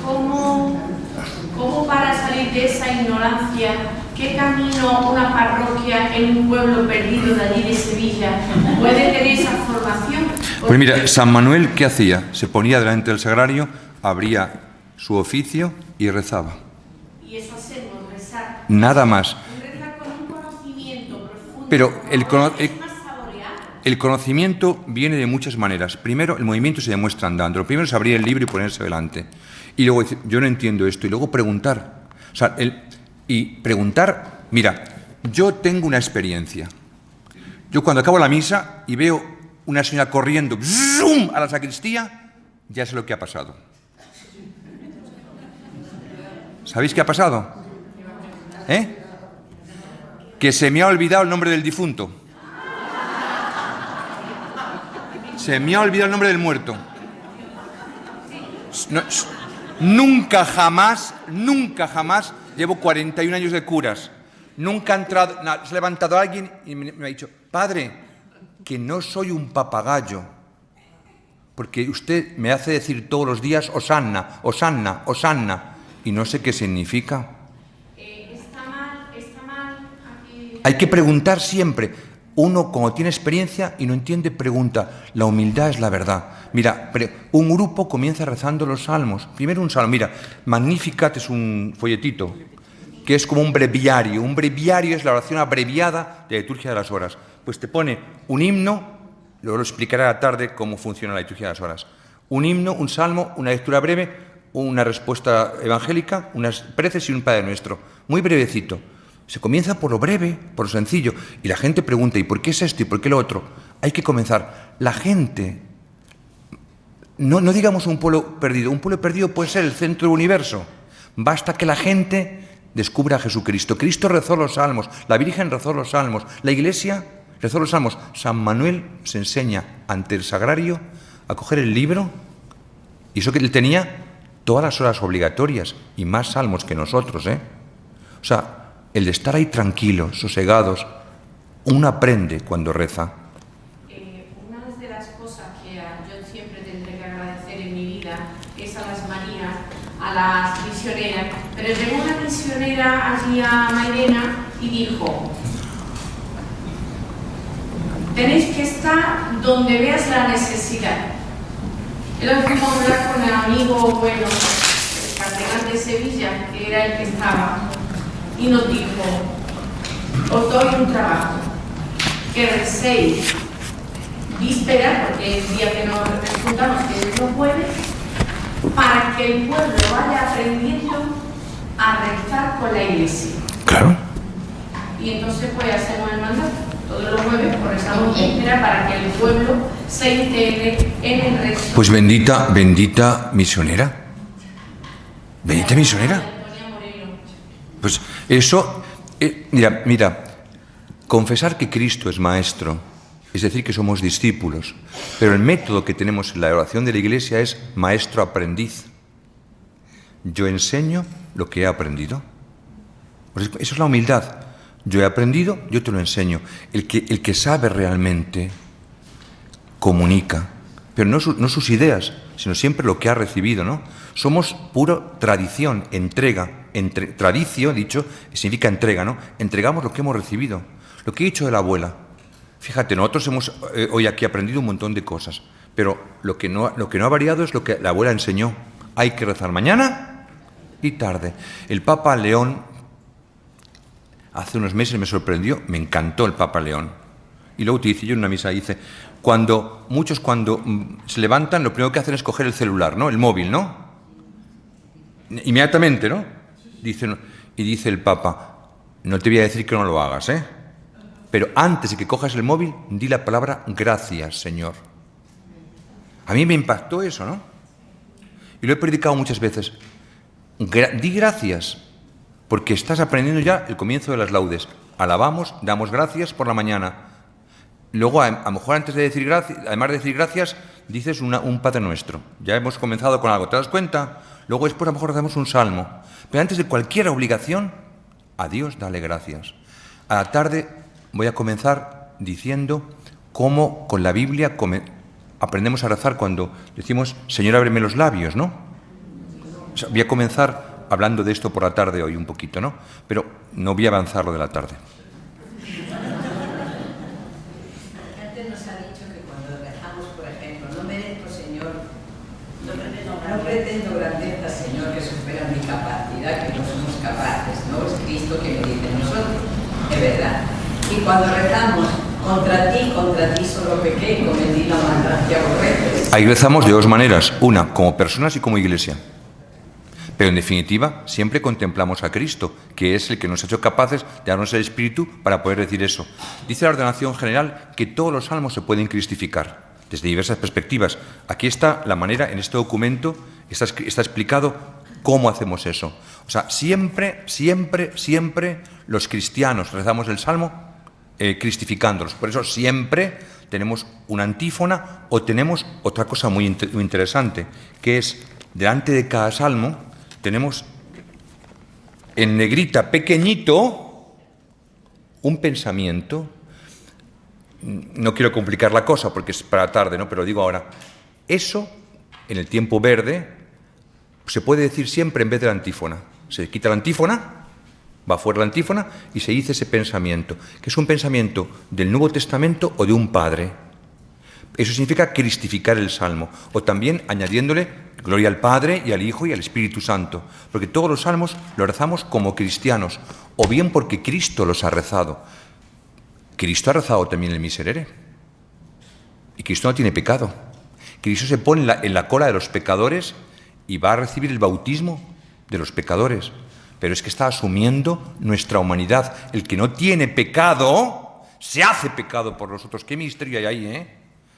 ¿Cómo para salir de esa ignorancia, qué camino una parroquia en un pueblo perdido de allí de Sevilla puede tener esa formación? Pues mira, San Manuel, ¿qué hacía? Se ponía delante del sagrario, abría su oficio y rezaba. Y eso hacemos, rezar. Nada más. Rezar con un conocimiento profundo. Pero el el conocimiento viene de muchas maneras. Primero, el movimiento se demuestra andando. Lo primero es abrir el libro y ponerse delante. Y luego decir, yo no entiendo esto. Y luego preguntar. O sea, preguntar, mira, yo tengo una experiencia. Yo cuando acabo la misa y veo una señora corriendo ¡zoom! A la sacristía, ya sé lo que ha pasado. ¿Sabéis qué ha pasado? Que se me ha olvidado el nombre del difunto. Se me ha olvidado el nombre del muerto. No, nunca jamás, llevo 41 años de curas, nunca ha entrado, se ha levantado alguien y me ha dicho, padre, que no soy un papagayo, porque usted me hace decir todos los días Hosanna, Hosanna, Hosanna, y no sé qué significa. Está mal. Aquí... Hay que preguntar siempre. Uno, cuando tiene experiencia y no entiende, pregunta. La humildad es la verdad. Mira, un grupo comienza rezando los salmos. Primero un salmo. Mira, Magnificat es un folletito que es como un breviario. Un breviario es la oración abreviada de la liturgia de las horas. Pues te pone un himno, luego lo explicaré a la tarde cómo funciona la liturgia de las horas. Un himno, un salmo, una lectura breve, una respuesta evangélica, unas preces y un Padre Nuestro. Muy brevecito. Se comienza por lo breve, por lo sencillo, y la gente pregunta, ¿y por qué es esto y por qué lo otro? Hay que comenzar. La gente, no digamos un pueblo perdido puede ser el centro del universo. Basta que la gente descubra a Jesucristo. Cristo rezó los salmos, la Virgen rezó los salmos, la Iglesia rezó los salmos. San Manuel se enseña ante el sagrario a coger el libro, y eso que él tenía todas las horas obligatorias, y más salmos que nosotros, O sea, el de estar ahí tranquilos, sosegados, uno aprende cuando reza. Una de las cosas que yo siempre tendré que agradecer las misioneras, pero llegó una misionera allí a Mairena y dijo: tenéis que estar donde veas la necesidad. Y luego fuimos a hablar con el amigo, bueno, el cardenal de Sevilla, que era el que estaba, y nos dijo: os doy un trabajo, que recéis víspera, porque el día que nos juntamos, que Dios no puede, para que el pueblo vaya aprendiendo a rezar con la iglesia. Claro. Y entonces pues hacemos el mandato. Todos los jueves pues rezamos víspera para que el pueblo se integre en el rezo. Pues bendita misionera. Bendita misionera. Pues eso, mira, confesar que Cristo es maestro, es decir, que somos discípulos, pero el método que tenemos en la oración de la Iglesia es maestro-aprendiz. Yo enseño lo que he aprendido. Pues eso es la humildad. Yo he aprendido, yo te lo enseño. El que sabe realmente comunica, pero no sus ideas, sino siempre lo que ha recibido, ¿no? Somos puro tradición, entrega. Tradicio, dicho, significa entrega, ¿no? Entregamos lo que hemos recibido. Lo que he dicho de la abuela. Fíjate, nosotros hemos hoy aquí aprendido un montón de cosas, pero lo que no ha variado es lo que la abuela enseñó. Hay que rezar mañana y tarde. El Papa León, hace unos meses me sorprendió, me encantó el Papa León. Y luego te dice, yo en una misa dice, muchos cuando se levantan, lo primero que hacen es coger el celular, ¿no? El móvil, ¿no? Inmediatamente, ¿no? Y dice el Papa, no te voy a decir que no lo hagas, ¿eh? Pero antes de que cojas el móvil, di la palabra gracias, Señor. A mí me impactó eso, ¿no? Y lo he predicado muchas veces. Di gracias, porque estás aprendiendo ya el comienzo de las laudes. Alabamos, damos gracias por la mañana. Luego, a lo mejor antes de decir gracias, además de decir gracias, dices un Padre Nuestro. Ya hemos comenzado con algo, ¿te das cuenta? Luego después a lo mejor hacemos un salmo. Pero antes de cualquier obligación, a Dios dale gracias. A la tarde voy a comenzar diciendo cómo con la Biblia aprendemos a rezar cuando decimos, Señor, ábreme los labios, ¿no? O sea, voy a comenzar hablando de esto por la tarde hoy un poquito, ¿no? Pero no voy a avanzar lo de la tarde. Antes nos ha dicho que cuando rezamos, por ejemplo, no merezco, Señor, no pretendo grandeza, Señor, que supera mi capacidad, que no somos capaces, ¿no? Es Cristo que me dice nosotros, es verdad. Y cuando rezamos, contra ti solo pequé y cometí la maldad que aborreces. Ahí rezamos de dos maneras, una, como personas y como iglesia. Pero en definitiva, siempre contemplamos a Cristo, que es el que nos ha hecho capaces de darnos el Espíritu para poder decir eso. Dice la ordenación general que todos los salmos se pueden cristificar, desde diversas perspectivas. Aquí está la manera, en este documento, está explicado cómo hacemos eso. O sea, siempre los cristianos rezamos el salmo cristificándolos. Por eso siempre tenemos una antífona o tenemos otra cosa muy interesante, que es, delante de cada salmo, tenemos en negrita pequeñito un pensamiento. No quiero complicar la cosa porque es para tarde, ¿no? Pero digo ahora, eso en el tiempo verde se puede decir siempre en vez de la antífona. Se quita la antífona, va fuera la antífona y se dice ese pensamiento, que es un pensamiento del Nuevo Testamento o de un padre. Eso significa cristificar el salmo, o también añadiéndole gloria al Padre y al Hijo y al Espíritu Santo, porque todos los salmos los rezamos como cristianos, o bien porque Cristo los ha rezado. Cristo ha rezado también el Miserere, y Cristo no tiene pecado. Cristo se pone en la cola de los pecadores y va a recibir el bautismo de los pecadores, pero es que está asumiendo nuestra humanidad. El que no tiene pecado se hace pecado por nosotros. ¿Qué misterio hay ahí, eh?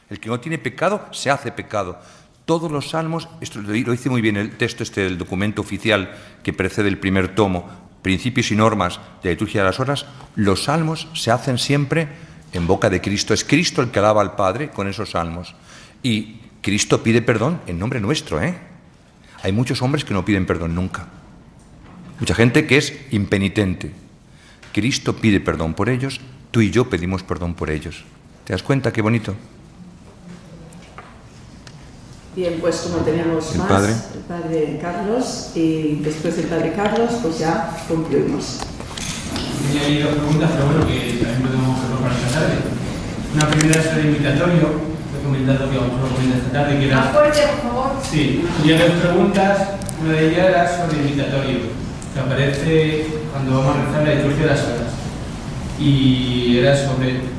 El que no tiene pecado se hace pecado. Todos los salmos, esto lo dice muy bien el texto del documento oficial que precede el primer tomo, Principios y Normas de la Liturgia de las Horas, los salmos se hacen siempre en boca de Cristo. Es Cristo el que alaba al Padre con esos salmos. Y Cristo pide perdón en nombre nuestro, ¿eh? Hay muchos hombres que no piden perdón nunca. Mucha gente que es impenitente. Cristo pide perdón por ellos, tú y yo pedimos perdón por ellos. ¿Te das cuenta qué bonito? Bien, pues como tenemos el más, padre. el padre Carlos, y después del padre Carlos, pues ya concluimos. Tenía dos preguntas, pero bueno, que también podemos hacerlo para esta tarde. Una primera es el invitatorio, he comentado que vamos a comentar esta tarde, que era... Más fuerte, por favor. Sí, tenía dos preguntas, una de ellas era sobre el invitatorio, que aparece cuando vamos a rezar la liturgia de las horas. Y era sobre...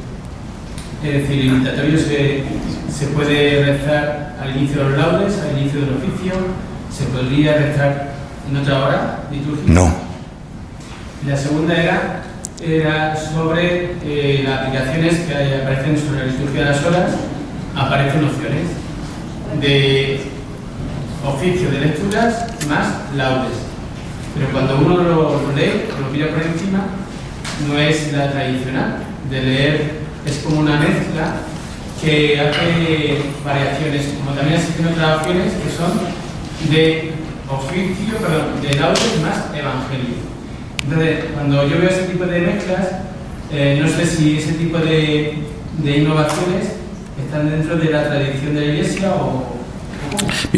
Es decir, el invitatorio se puede rezar al inicio de los laudes, al inicio del oficio, se podría rezar en otra hora litúrgica. No. La segunda era sobre las aplicaciones que aparecen sobre la liturgia de las horas. Aparecen opciones de oficio de lecturas más laudes. Pero cuando uno lo lee, lo mira por encima, no es la tradicional de leer, es como una mezcla que hace variaciones, como también existen otras opciones que son de oficio, perdón, de laudes más evangelio. Entonces, cuando yo veo ese tipo de mezclas, no sé si ese tipo de innovaciones están dentro de la tradición de la Iglesia o...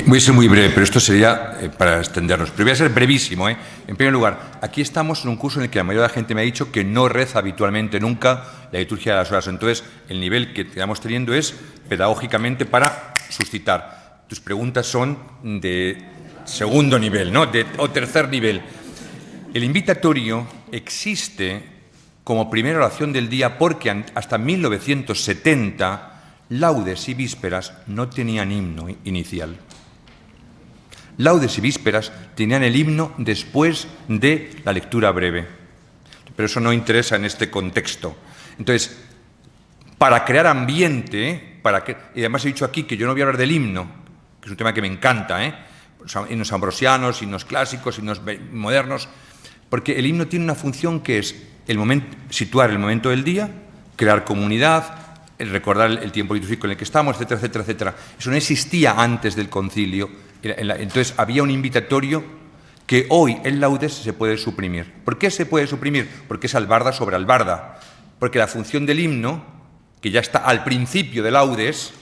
Voy a ser muy breve, pero esto sería para extendernos. Pero voy a ser brevísimo. En primer lugar, aquí estamos en un curso en el que la mayoría de la gente me ha dicho que no reza habitualmente nunca la liturgia de las horas. Entonces, el nivel que estamos teniendo es pedagógicamente para suscitar. Tus preguntas son de segundo nivel, ¿no? O tercer nivel. El invitatorio existe como primera oración del día porque hasta 1970 laudes y vísperas no tenían himno inicial. Laudes y vísperas tenían el himno después de la lectura breve. Pero eso no interesa en este contexto. Entonces, para crear ambiente, y además he dicho aquí que yo no voy a hablar del himno, que es un tema que me encanta, himnos ambrosianos, himnos clásicos, himnos modernos, porque el himno tiene una función que es situar el momento del día, crear comunidad, recordar el tiempo litúrgico en el que estamos, etcétera, etcétera, etcétera. Eso no existía antes del concilio. Entonces había un invitatorio que hoy en laudes se puede suprimir. ¿Por qué se puede suprimir? Porque es albarda sobre albarda. Porque la función del himno, que ya está al principio de laudes,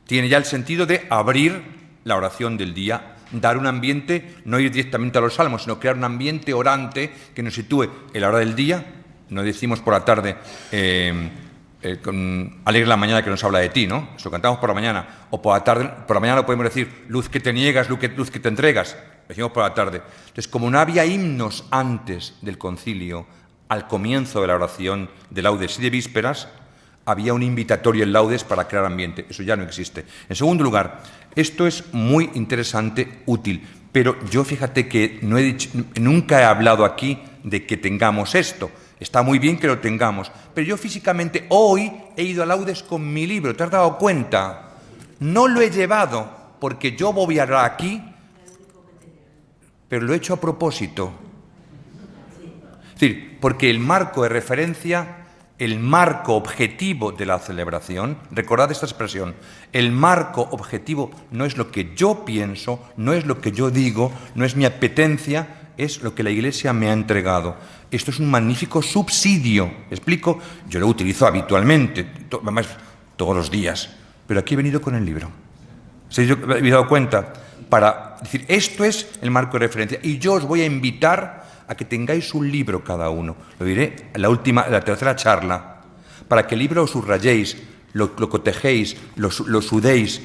tiene ya el sentido de abrir la oración del día, dar un ambiente, no ir directamente a los salmos, sino crear un ambiente orante que nos sitúe en la hora del día. No decimos por la tarde... alegre la mañana que nos habla de ti, ¿no? Eso cantamos por la mañana. O por la tarde, por la mañana lo podemos decir, luz que te niegas, luz que te entregas. Lo decimos por la tarde. Entonces, como no había himnos antes del concilio, al comienzo de la oración de laudes y de vísperas, había un invitatorio en laudes para crear ambiente. Eso ya no existe. En segundo lugar, esto es muy interesante, útil, pero yo fíjate que nunca he hablado aquí de que tengamos esto. Está muy bien que lo tengamos, pero yo físicamente hoy he ido a laudes con mi libro, ¿te has dado cuenta? No lo he llevado porque yo voy a hablar aquí, pero lo he hecho a propósito. Es decir, porque el marco de referencia, el marco objetivo de la celebración, recordad esta expresión, el marco objetivo no es lo que yo pienso, no es lo que yo digo, no es mi apetencia, es lo que la Iglesia me ha entregado. Esto es un magnífico subsidio. ¿Me explico? Yo lo utilizo habitualmente, además todos los días, pero aquí he venido con el libro. ¿Se habéis dado cuenta? Para decir, esto es el marco de referencia y yo os voy a invitar a que tengáis un libro cada uno. Lo diré en la tercera charla, para que el libro lo subrayéis, lo cotejéis, lo sudéis.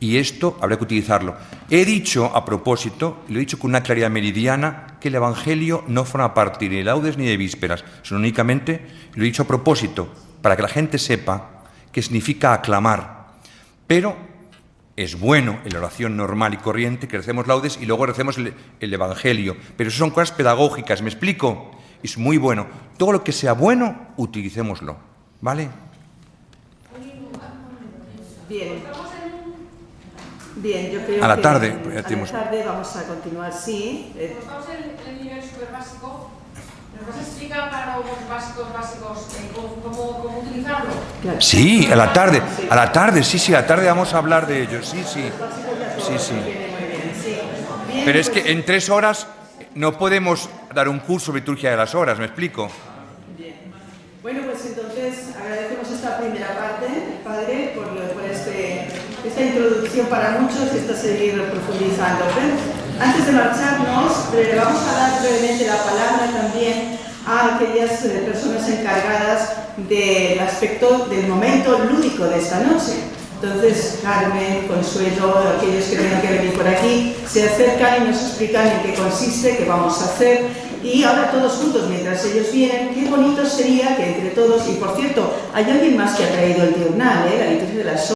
Y esto habrá que utilizarlo. He dicho a propósito, y lo he dicho con una claridad meridiana, que el Evangelio no forma parte ni de laudes ni de vísperas, sino únicamente, lo he dicho a propósito, para que la gente sepa qué significa aclamar. Pero es bueno en la oración normal y corriente que recemos laudes y luego recemos el Evangelio. Pero eso son cosas pedagógicas, ¿me explico? Es muy bueno. Todo lo que sea bueno, utilicémoslo. ¿Vale? Bien, yo creo a la que tarde, a la tarde vamos a continuar, sí. Vamos el nivel súper básico. ¿Nos vas a explicar para los básicos cómo utilizarlo? Claro. Sí, a la tarde, sí, a la tarde vamos a hablar de ello, sí. Pero es que en 3 horas no podemos dar un curso de liturgia de las horas, ¿me explico? Bien. Bueno, pues entonces agradecemos esta primera parte, Padre, por este esta introducción para muchos y esta seguir profundizando. Pero antes de marcharnos, vamos a dar brevemente la palabra también a aquellas personas encargadas del aspecto del momento lúdico de esta noche. Entonces, Carmen, Consuelo, aquellos que tengan que venir por aquí, se acercan y nos explican en qué consiste, qué vamos a hacer. Y ahora todos juntos, mientras ellos vienen, qué bonito sería que entre todos, y por cierto, hay alguien más que ha traído el diurnal, la liturgia de las